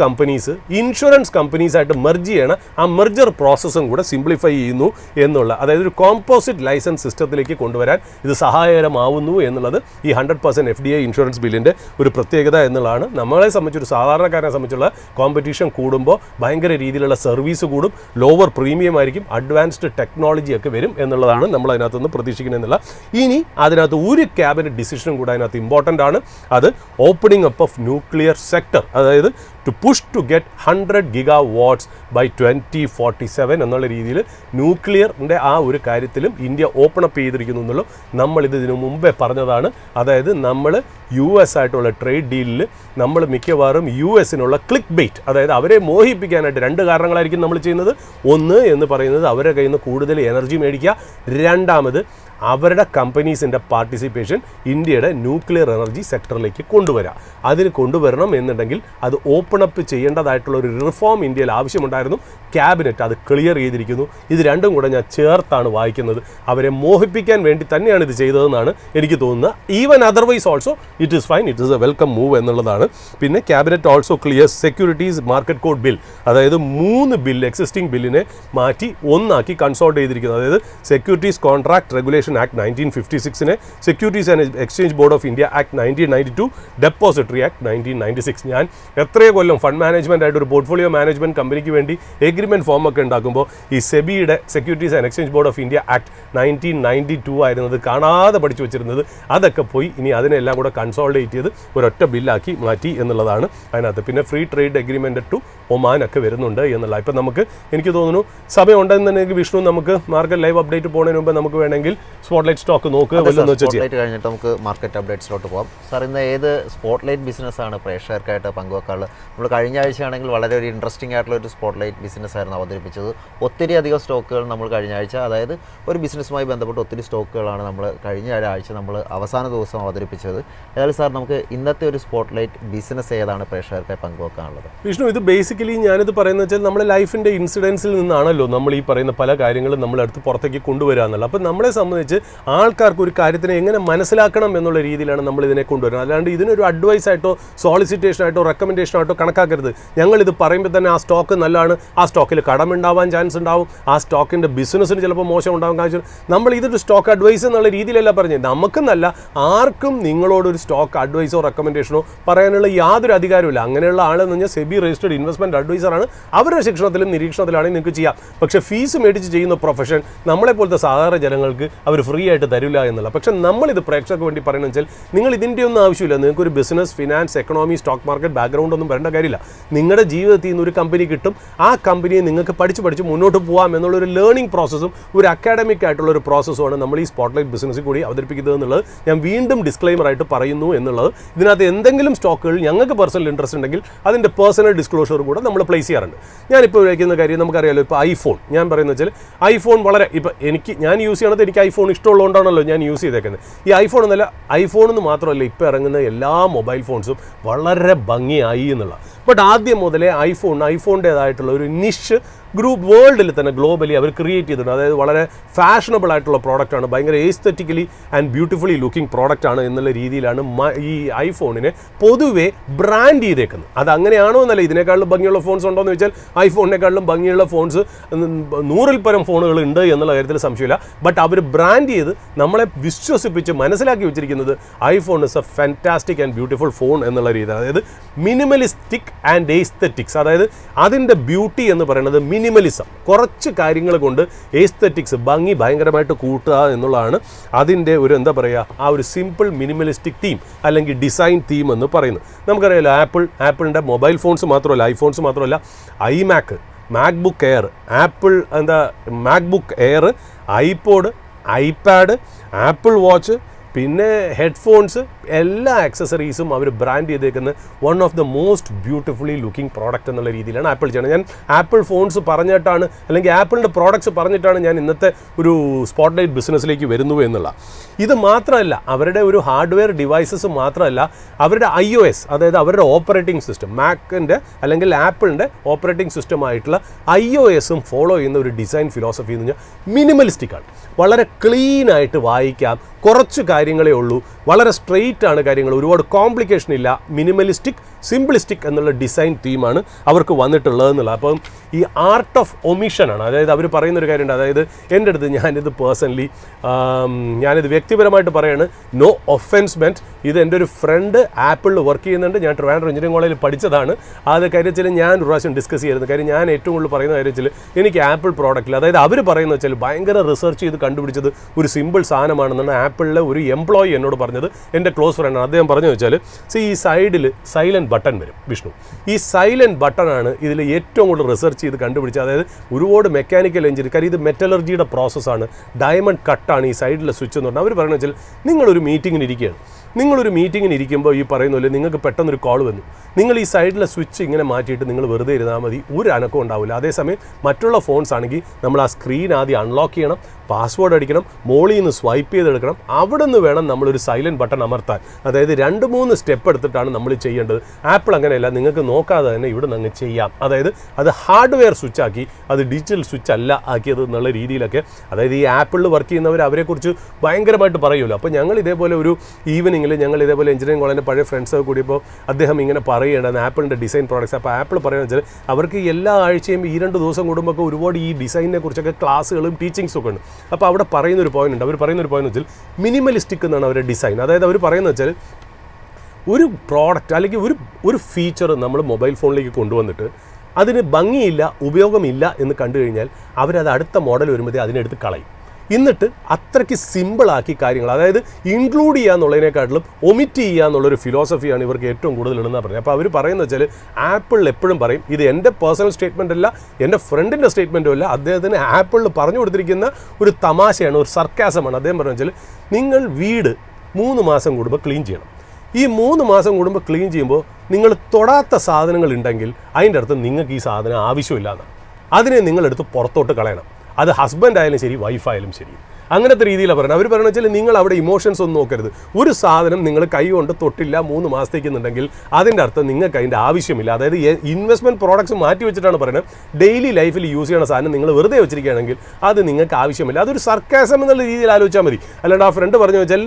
കമ്പനീസായിട്ട് മെർജ് ചെയ്യണം. ആ മെർജർ പ്രോസസ്സും കൂടെ സിംപ്ലിഫൈ ചെയ്യുന്നു എന്നുള്ള, അതായത് ഒരു കോമ്പോസിറ്റ് ലൈസൻസ് സിസ്റ്റത്തിലേക്ക് കൊണ്ടുവരാൻ ഇത് സഹായകരമാവുന്നു എന്നുള്ളത് ഈ 100% FDI ഇൻഷുറൻസ് ബില്ലിൻ്റെ ഒരു പ്രത്യേകത എന്നുള്ളതാണ്. നമ്മളെ സംബന്ധിച്ചൊരു സാധാരണക്കാരനെ സംബന്ധിച്ചുള്ള കോമ്പറ്റീഷൻ കൂടുമ്പോൾ ഭയങ്കര രീതിയിലുള്ള സർവീസ് കൂടും, ലോവർ പ്രീമിയം ആയിരിക്കും, അഡ്വാൻസ്ഡ് ടെക്നോളജി ഒക്കെ വരും എന്നുള്ളതാണ് നമ്മൾ അതിനകത്തുനിന്ന് പ്രതീക്ഷിക്കുന്നത് എന്നുള്ള. ഇനി അതിനകത്ത് ഒരു ക്യാബിനറ്റ് ഡിസിഷനും കൂടെ അതിനകത്ത് ഇമ്പോർട്ടൻ്റ് ആണ്. അത് opening up of nuclear sector, അതായത് to push to get 100 GW by 2047 എന്നുള്ള രീതിയിൽ ന്യൂക്ലിയറിൻ്റെ ആ ഒരു കാര്യത്തിലും ഇന്ത്യ ഓപ്പൺ അപ്പ് ചെയ്തിരിക്കുന്നു എന്നുള്ളൂ. നമ്മളിത് ഇതിനു മുമ്പേ പറഞ്ഞതാണ്. അതായത് നമ്മൾ US ആയിട്ടുള്ള ട്രേഡ് ഡീലിൽ നമ്മൾ മിക്കവാറും US-നുള്ള ക്ലിക്ക് ബെയ്റ്റ്, അതായത് അവരെ മോഹിപ്പിക്കാനായിട്ട് 2 കാരണങ്ങളായിരിക്കും നമ്മൾ ചെയ്യുന്നത്. ഒന്ന് എന്ന് പറയുന്നത് അവരുടെ കയ്യിൽ നിന്ന് കൂടുതൽ എനർജി മേടിക്കുക, രണ്ടാമത് അവരുടെ കമ്പനീസിൻ്റെ പാർട്ടിസിപ്പേഷൻ ഇന്ത്യയുടെ ന്യൂക്ലിയർ എനർജി സെക്ടറിലേക്ക് കൊണ്ടുവരിക. അതിന് കൊണ്ടുവരണം എന്നുണ്ടെങ്കിൽ അത് ഓപ്പൺ അപ്പ് ചെയ്യേണ്ടതായിട്ടുള്ള ഒരു റിഫോം ഇന്ത്യയിൽ ആവശ്യമുണ്ടായിരുന്നു. ക്യാബിനറ്റ് അത് ക്ലിയർ ചെയ്തിരിക്കുന്നു. ഇത് രണ്ടും കൂടെ ഞാൻ ചേർത്താണ് വായിക്കുന്നത്. അവരെ മോഹിപ്പിക്കാൻ വേണ്ടി തന്നെയാണ് ഇത് ചെയ്തതെന്നാണ് എനിക്ക് തോന്നുന്നത്. Even otherwise also it is fine, it is A welcome move എന്നുള്ളതാണ്. പിന്നെ cabinet also clear securities market code bill, അതായത് 3 ബില്ല് എക്സിസ്റ്റിംഗ് ബില്ലിനെ മാറ്റി ഒന്നാക്കി കൺസോൾട്ട് ചെയ്തിരിക്കുന്നത്. അതായത് securities contract regulation act 1956, securities and exchange board of India act 1992, depository act 1996. ഞാൻ എത്രയോ കൊല്ലം ഫണ്ട് മാനേജ്മെൻ്റ് ആയിട്ട് ഒരു പോർട്ട്ഫോളിയോ മാനേജ്മെൻറ്റ് കമ്പനിക്ക് വേണ്ടി എഗ്രിമെൻറ്റ് ഫോം ഒക്കെ ഉണ്ടാക്കുമ്പോൾ ഈ സെബിയുടെ securities and exchange board of India act 1992 ആയിരുന്നത് കാണാതെ പഠിച്ചു വെച്ചിരുന്നത്. അതൊക്കെ പോയി ഇനി അതിനെല്ലാം കൂടെ കൺസോൾഡേറ്റ് ചെയ്ത് ഒരൊറ്റ ബില്ലാക്കി മാറ്റി എന്നുള്ളതാണ് അതിനകത്ത്. പിന്നെ free trade agreement to Oman ഒക്കെ വരുന്നുണ്ട് എന്നുള്ള. ഇപ്പം നമുക്ക് എനിക്ക് തോന്നുന്നു സമയം ഉണ്ടെന്നുണ്ടെങ്കിൽ വിഷ്ണു നമുക്ക് മാർക്കറ്റ് ലൈവ് അപ്ഡേറ്റ് പോകുന്നതിന് മുമ്പ് നമുക്ക് വേണമെങ്കിൽ സ്പോട്ട്ലൈറ്റ് സ്റ്റോക്ക് നോക്കുക കഴിഞ്ഞിട്ട് നമുക്ക് മാർക്കറ്റ് അപ്ഡേറ്റ്സിലോട്ട് പോകാം. സാർ, ഇന്ന് ഏത് സ്പോട്ട്ലൈറ്റ് ബിസിനസ്സാണ് പ്രേക്ഷകർക്കായിട്ട് പങ്കുവെക്കാനുള്ളത്? നമ്മൾ കഴിഞ്ഞ ആഴ്ചയാണെങ്കിൽ വളരെ ഒരു ഇൻട്രസ്റ്റിംഗ് ആയിട്ടുള്ള ഒരു സ്പോട്ട്ലൈറ്റ് ബിസിനസ് ആയിരുന്നു അവതരിപ്പിച്ചത്. ഒത്തിരി അധികം സ്റ്റോക്കുകൾ നമ്മൾ കഴിഞ്ഞ ആഴ്ച, അതായത് ഒരു ബിസിനസ്സുമായി ബന്ധപ്പെട്ട് ഒത്തിരി സ്റ്റോക്കുകളാണ് നമ്മൾ കഴിഞ്ഞ ആഴ്ച നമ്മൾ അവസാന ദിവസം അവതരിപ്പിച്ചത്. ഏതായാലും സാർ, നമുക്ക് ഇന്നത്തെ ഒരു സ്പോട്ട്ലൈറ്റ് ബിസിനസ് ഏതാണ് പ്രേക്ഷകർക്കായി പങ്കുവെക്കാനുള്ളത്? വിഷ്ണു, ഇത് ബേസിക്കലി ഞാനിത് പറയുന്നത് വെച്ചാൽ നമ്മുടെ ലൈഫിൻ്റെ ഇൻസിഡൻസിൽ നിന്നാണല്ലോ നമ്മൾ ഈ പറയുന്ന പല കാര്യങ്ങളും നമ്മളെടുത്ത് പുറത്തേക്ക് കൊണ്ടുവരിക എന്നുള്ളത്. അപ്പോൾ നമ്മളെ സംബന്ധിച്ച് ആൾക്കാർക്ക് ഒരു കാര്യത്തിനെ എങ്ങനെ മനസ്സിലാക്കണം എന്നുള്ള രീതിയിലാണ് നമ്മൾ ഇതിനെ കൊണ്ടുവരുന്നത്. അല്ലാണ്ട് ഇതിനൊരു അഡ്വൈസ് ആയിട്ടോ സോളിസിറ്റേഷൻ ആയിട്ടോ റെക്കമെൻഡേഷൻ ആയിട്ടോ കണക്കാക്കരുത്. ഞങ്ങളിത് പറയുമ്പോൾ തന്നെ ആ സ്റ്റോക്ക് നല്ലതാണ്, ആ സ്റ്റോക്കിൽ കടമുണ്ടാവാൻ ചാൻസ് ഉണ്ടാവും, ആ സ്റ്റോക്കിൻ്റെ ബിസിനസ്സിന് ചിലപ്പോൾ മോശം ഉണ്ടാവാൻ കാര്യം. നമ്മൾ ഇതൊരു സ്റ്റോക്ക് അഡ്വൈസ് എന്നുള്ള രീതിയിലല്ല പറഞ്ഞത്. നമുക്കെന്നല്ല ആർക്കും നിങ്ങളോടൊരു സ്റ്റോക്ക് അഡ്വൈസോ റെക്കമെൻഡേഷനോ പറയാനുള്ള യാതൊരു അധികാരമില്ല. അങ്ങനെയുള്ള ആളെന്ന് പറഞ്ഞാൽ സെബി രജിസ്റ്റേർഡ് ഇൻവെസ്റ്റ്മെൻറ്റ് അഡ്വൈസറാണ്. അവരുടെ ശിക്ഷണത്തിലും നിരീക്ഷണത്തിലാണെങ്കിൽ നിങ്ങൾക്ക് ചെയ്യാം. പക്ഷേ ഫീസ് മേടിച്ച് ചെയ്യുന്ന പ്രൊഫഷൻ നമ്മളെപ്പോലത്തെ സാധാരണ ജനങ്ങൾക്ക് അവർ ഫ്രീ ആയിട്ട് തരില്ല എന്നുള്ള. പക്ഷേ നമ്മളിത് പ്രേക്ഷകർക്ക് വേണ്ടി പറയുന്നത് വെച്ചാൽ നിങ്ങൾ ഇതിൻ്റെ ഒന്നും ആവശ്യമില്ല. നിങ്ങൾക്കൊരു business, finance, economy, stock market background ഒന്നും വരേണ്ട കാര്യമില്ല. നിങ്ങളുടെ ജീവിതത്തിൽ നിന്ന് ഒരു കമ്പനി കിട്ടും, ആ കമ്പനിയെ നിങ്ങൾക്ക് പഠിച്ച് മുന്നോട്ട് പോകാം എന്നുള്ളൊരു ലേണിംഗ് പ്രോസസ്സും ഒരു അക്കാഡമിക് ആയിട്ടുള്ള ഒരു പ്രോസസ്സുമാണ് നമ്മൾ ഈ സ്പോട്ട്ലൈറ്റ് ബിസിനസ്സിൽ കൂടി അവതരിപ്പിക്കുന്നത് എന്നുള്ളത് ഞാൻ വീണ്ടും ഡിസ്ക്ലെയിമർ ആയിട്ട് പറയുന്നു എന്നുള്ളത്. ഇതിനകത്ത് എന്തെങ്കിലും സ്റ്റോക്കുകൾ ഞങ്ങൾക്ക് പേഴ്സണൽ ഇൻട്രസ്റ്റ് ഉണ്ടെങ്കിൽ അതിൻ്റെ പേഴ്സണൽ ഡിസ്ക്ലോഷർ കൂടെ നമ്മൾ പ്ലേസ് ചെയ്യാറുണ്ട്. ഞാനിപ്പോൾ ഉപയോഗിക്കുന്ന കാര്യം നമുക്കറിയാലോ. ഇപ്പോൾ ഐഫോൺ ഞാൻ പറയുന്നത് വെച്ചാൽ ഐഫോൺ വളരെ ഇപ്പോൾ ഞാൻ യൂസ് ചെയ്യണത് എനിക്ക് ഐഫോൺ ഇഷ്ടമുള്ളതുകൊണ്ടാണല്ലോ ഞാൻ യൂസ് ചെയ്തേക്കുന്നത്. ഈ ഐഫോൺ എന്നല്ല, ഐഫോണെന്ന് മാത്രമല്ല ഇപ്പോൾ ഇറങ്ങുന്ന എല്ലാ മൊബൈൽ ഫോൺസും വളരെ ഭംഗിയായി എന്നുള്ള. ബട്ട് ആദ്യം മുതലേ ഐഫോണിൻ്റേതായിട്ടുള്ള ഒരു നിഷ് ഗ്രൂപ്പ് വേൾഡിൽ തന്നെ ഗ്ലോബലി അവർ ക്രിയേറ്റ് ചെയ്തിട്ടുണ്ട്. അതായത് വളരെ ഫാഷനബിൾ ആയിട്ടുള്ള പ്രോഡക്റ്റാണ്, ഭയങ്കര എസ്തെറ്റിക്കലി ആൻഡ് ബ്യൂട്ടിഫുള്ളി ലുക്കിംഗ് പ്രോഡക്റ്റാണ് എന്നുള്ള രീതിയിലാണ് ഈ ഐഫോണിനെ പൊതുവെ ബ്രാൻഡ് ചെയ്തേക്കുന്നത്. അത് അങ്ങനെയാണോ എന്നല്ല, ഇതിനേക്കാളും ഭംഗിയുള്ള ഫോൺസ് ഉണ്ടോ എന്ന് വെച്ചാൽ ഐഫോണിനേക്കാളും ഭംഗിയുള്ള ഫോൺസ് 100-ൽ പരം ഫോണുകൾ ഉണ്ട് എന്നുള്ള കാര്യത്തിൽ സംശയമില്ല. ബട്ട് അവർ ബ്രാൻഡ് ചെയ്ത് നമ്മളെ വിശ്വസിപ്പിച്ച് മനസ്സിലാക്കി വെച്ചിരിക്കുന്നത് iPhone is A fantastic and beautiful phone എന്നുള്ള രീതി. അതായത് മിനിമലിസ്റ്റിക് ആൻഡ് എസ്തെറ്റിക്സ്, അതായത് അതിൻ്റെ ബ്യൂട്ടി എന്ന് പറയുന്നത് മിനിമലിസം, കുറച്ച് കാര്യങ്ങൾ കൊണ്ട് എസ്തെറ്റിക്സ് ഭംഗി ഭയങ്കരമായിട്ട് കൂട്ടുക എന്നുള്ളതാണ് അതിൻ്റെ ഒരു എന്താ പറയുക, ആ ഒരു സിമ്പിൾ മിനിമലിസ്റ്റിക് തീം അല്ലെങ്കിൽ ഡിസൈൻ തീം എന്ന് പറയുന്നത്. നമുക്കറിയാലോ ആപ്പിളിൻ്റെ മൊബൈൽ ഫോൺസ് മാത്രമല്ല, ഐഫോൺസ് മാത്രമല്ല, MacBook air, MacBook air, iPod, iPad, apple watch, പിന്നെ ഹെഡ്ഫോൺസ്, എല്ലാ ആക്സസറീസും അവർ ബ്രാൻഡ് ചെയ്തേക്കുന്ന one of the most beautifully looking product എന്നുള്ള രീതിയിലാണ് ആപ്പിൾ ചെയ്യുന്നത്. ഞാൻ ആപ്പിൾ ഫോൺസ് പറഞ്ഞിട്ടാണ് അല്ലെങ്കിൽ ആപ്പിളിൻ്റെ പ്രോഡക്ട്സ് പറഞ്ഞിട്ടാണ് ഞാൻ ഇന്നത്തെ ഒരു സ്പോട്ട്ലൈറ്റ് ബിസിനസ്സിലേക്ക് വരുന്നു എന്നുള്ള. ഇത് മാത്രമല്ല, അവരുടെ ഒരു ഹാർഡ്വെയർ ഡിവൈസസ് മാത്രമല്ല, അവരുടെ iOS, അതായത് അവരുടെ ഓപ്പറേറ്റിംഗ് സിസ്റ്റം, മാക്കിൻ്റെ അല്ലെങ്കിൽ ആപ്പിളിൻ്റെ ഓപ്പറേറ്റിംഗ് സിസ്റ്റമായിട്ടുള്ള iOSും ഫോളോ ചെയ്യുന്ന ഒരു ഡിസൈൻ ഫിലോസഫി എന്ന് പറഞ്ഞാൽ മിനിമലിസ്റ്റിക്കാണ്. വളരെ ക്ലീനായിട്ട് വായിക്കാം, കുറച്ച് കാര്യങ്ങളേ ഉള്ളൂ, വളരെ സ്ട്രെയിറ്റ് ആണ് കാര്യങ്ങൾ, ഒരുപാട് കോംപ്ലിക്കേഷൻ ഇല്ല, മിനിമലിസ്റ്റിക് സിംപ്ലിസ്റ്റിക് എന്നുള്ള ഡിസൈൻ തീമാണ് അവർക്ക് വന്നിട്ടുള്ളതെന്നുള്ള. അപ്പം ഈ ആർട്ട് ഓഫ് ഒമിഷനാണ്. അതായത് അവർ പറയുന്നൊരു കാര്യമുണ്ട്, അതായത് എൻ്റെ അടുത്ത് ഞാനിത് പേഴ്സണലി ഞാനിത് വ്യക്തിപരമായിട്ട് പറയാണ്, നോ ഒഫെൻസ് മെൻറ്റ്. ഇത് എൻ്റെ ഒരു ഫ്രണ്ട് ആപ്പിളിൽ വർക്ക് ചെയ്യുന്നുണ്ട്, ഞാൻ ട്രിവാൻഡ്രം എഞ്ചിനീയറിംഗ് കോളേജിൽ പഠിച്ചതാണ്. അത് കാര്യത്തിൽ ഞാൻ ഒരു പ്രാവശ്യം ഡിസ്കസ് ചെയ്യുന്നത് കാര്യം, ഞാൻ ഏറ്റവും കൂടുതൽ പറയുന്ന കാര്യത്തിൽ എനിക്ക് ആപ്പിൾ പ്രോഡക്റ്റിൽ, അതായത് അവർ പറയുന്നത് വെച്ചാൽ ഭയങ്കര റിസർച്ച് ചെയ്ത് കണ്ടുപിടിച്ചത് ഒരു സിമ്പിൾ സാധനമാണെന്നാണ് ആപ്പിളിലെ ഒരു എംപ്ലോയി എന്നോട് പറഞ്ഞത്. എൻ്റെ ക്ലോസ് ഫ്രണ്ടാണ്. അദ്ദേഹം പറഞ്ഞു വെച്ചാൽ ഈ സൈഡിൽ സൈലൻറ്റ് ബട്ടൺ വരും വിഷ്ണു. ഈ സൈലൻറ്റ് ബട്ടണാണ് ഇതിൽ ഏറ്റവും കൂടുതൽ റിസർച്ച് ചെയ്ത് കണ്ടുപിടിച്ചത്. അതായത് ഒരുപാട് മെക്കാനിക്കൽ എഞ്ചിനീയർ, കാര്യം ഇത് മെറ്റലർജിയുടെ പ്രോസസ്സാണ്, ഡയമണ്ട് കട്ടാണ് ഈ സൈഡിലെ സ്വിച്ച് എന്ന് പറഞ്ഞാൽ. അവർ പറയുന്നത് വെച്ചാൽ നിങ്ങളൊരു മീറ്റിങ്ങിന് ഇരിക്കുമ്പോൾ ഈ പറയുന്ന പോലെ നിങ്ങൾക്ക് പെട്ടെന്നൊരു കോൾ വന്നു, നിങ്ങൾ ഈ സൈഡിലെ സ്വിച്ച് ഇങ്ങനെ മാറ്റിയിട്ട് നിങ്ങൾ വെറുതെ ഇരുന്നാൽ മതി, ഒരു അനക്കം ഉണ്ടാവില്ല. അതേസമയം മറ്റുള്ള ഫോൺസ് ആണെങ്കിൽ നമ്മൾ ആ സ്ക്രീൻ ആദ്യം അൺലോക്ക് ചെയ്യണം, പാസ്വേഡ് അടിക്കണം, മോളിൽ നിന്ന് സ്വൈപ്പ് ചെയ്തെടുക്കണം, അവിടെ നിന്ന് വേണം നമ്മളൊരു സൈലൻറ്റ് ബട്ടൺ അമർത്താൻ. അതായത് 2-3 സ്റ്റെപ്പ് എടുത്തിട്ടാണ് നമ്മൾ ചെയ്യേണ്ടത്. ആപ്പിൾ അങ്ങനെയല്ല, നിങ്ങൾക്ക് നോക്കാതെ തന്നെ ഇവിടെ നിന്ന് അങ്ങ് ചെയ്യാം. അതായത് അത് ഹാർഡ്വെയർ സ്വിച്ച് ആക്കി, അത് ഡിജിറ്റൽ സ്വിച്ച് അല്ല ആക്കിയത് എന്നുള്ള രീതിയിലൊക്കെ. അതായത് ഈ ആപ്പിളിൽ വർക്ക് ചെയ്യുന്നവർ അവരെക്കുറിച്ച് ഭയങ്കരമായിട്ട് പറയുമല്ലോ. അപ്പോൾ ഞങ്ങൾ ഇതേപോലെ ഒരു ഈവനിങ്ങിൽ ഞങ്ങൾ ഇതേപോലെ എഞ്ചിനീയറിംഗ് കോളേജിൻ്റെ പഴയ ഫ്രണ്ട്സൊക്കെ കൂടിയപ്പോൾ അദ്ദേഹം ഇങ്ങനെ പറയുകയാണ് ആപ്പിളിൻ്റെ ഡിസൈൻ പ്രോഡക്ട്സ്. അപ്പോൾ ആപ്പിൾ പറയുന്നത് വെച്ചാൽ അവർക്ക് എല്ലാ ആഴ്ചയും ഈ 2 ദിവസം കൂടുമ്പോൾ ഒരുപാട് ഈ ഡിസൈനിനെ കുറിച്ചൊക്കെ ക്ലാസ്സുകളും ടീച്ചിങ്സും ഒക്കെ ഉണ്ട്. അപ്പോൾ അവിടെ പറയുന്നൊരു പോയിന്റ് ഉണ്ട്. അവർ പറയുന്നൊരു പോയിന്റ് വെച്ചാൽ മിനിമലിസ്റ്റിക് എന്നാണ് അവരുടെ ഡിസൈൻ. അതായത് അവർ പറയുന്നത് വെച്ചാൽ ഒരു പ്രോഡക്റ്റ് അല്ലെങ്കിൽ ഒരു ഫീച്ചർ നമ്മൾ മൊബൈൽ ഫോണിലേക്ക് കൊണ്ടുവന്നിട്ട് അതിന് ഭംഗിയില്ല, ഉപയോഗമില്ല എന്ന് കണ്ടു കഴിഞ്ഞാൽ അവരത് അടുത്ത മോഡൽ വരുമ്പോഴത്തേ അതിനെടുത്ത് കളയും. എന്നിട്ട് അത്രയ്ക്ക് സിമ്പിളാക്കി കാര്യങ്ങൾ, അതായത് ഇൻക്ലൂഡ് ചെയ്യുക എന്നുള്ളതിനെക്കാട്ടിലും ഒമിറ്റ് ചെയ്യുക എന്നുള്ളൊരു ഫിലോസഫിയാണ് ഇവർക്ക് ഏറ്റവും കൂടുതൽ ഉണ്ടെന്നാണ് പറഞ്ഞത്. അപ്പോൾ അവർ പറയുന്നത് വെച്ചാൽ ആപ്പിളിൽ എപ്പോഴും പറയും, ഇത് എൻ്റെ പേഴ്സണൽ സ്റ്റേറ്റ്മെൻ്റ് അല്ല, എൻ്റെ ഫ്രണ്ടിൻ്റെ സ്റ്റേറ്റ്മെൻറ്റും അല്ല, അദ്ദേഹത്തിന് ആപ്പിളിൽ പറഞ്ഞു കൊടുത്തിരിക്കുന്ന ഒരു തമാശയാണ്, ഒരു സർക്കാസമാണ്. അദ്ദേഹം പറഞ്ഞു വെച്ചാൽ നിങ്ങൾ വീട് 3 മാസം കൂടുമ്പോൾ ക്ലീൻ ചെയ്യണം. ഈ 3 മാസം കൂടുമ്പോൾ ക്ലീൻ ചെയ്യുമ്പോൾ നിങ്ങൾ തൊടാത്ത സാധനങ്ങൾ ഉണ്ടെങ്കിൽ അതിൻ്റെ അർത്ഥം നിങ്ങൾക്ക് ഈ സാധനം ആവശ്യമില്ല എന്നാണ്. അതിനെ നിങ്ങളെടുത്ത് പുറത്തോട്ട് കളയണം. അത് ഹസ്ബൻഡ് ആയാലും ശരി, വൈഫായാലും ശരി. അങ്ങനത്തെ രീതിയിലാണ് പറയുന്നത്. അവർ പറയുന്നത് വെച്ചാൽ നിങ്ങൾ അവിടെ ഇമോഷൻസ് ഒന്നും നോക്കരുത്. ഒരു സാധനം നിങ്ങൾ കൈ കൊണ്ട് തൊട്ടില്ല 3 മാസത്തേക്കെന്നുണ്ടെങ്കിൽ അതിൻ്റെ അർത്ഥം നിങ്ങൾക്ക് അതിൻ്റെ ആവശ്യമില്ല. അതായത് ഇൻവെസ്റ്റ്മെൻറ്റ് പ്രോഡക്ട്സ് മാറ്റി വെച്ചിട്ടാണ് പറയുന്നത്. ഡെയിലി ലൈഫിൽ യൂസ് ചെയ്യുന്ന സാധനം നിങ്ങൾ വെറുതെ വെച്ചിരിക്കുകയാണെങ്കിൽ അത് നിങ്ങൾക്ക് ആവശ്യമില്ല. അതൊരു സർക്കാസം എന്നുള്ള രീതിയിൽ ആലോചിച്ചാൽ മതി. അല്ലാണ്ട് ആ ഫ്രണ്ട് പറഞ്ഞു വെച്ചാൽ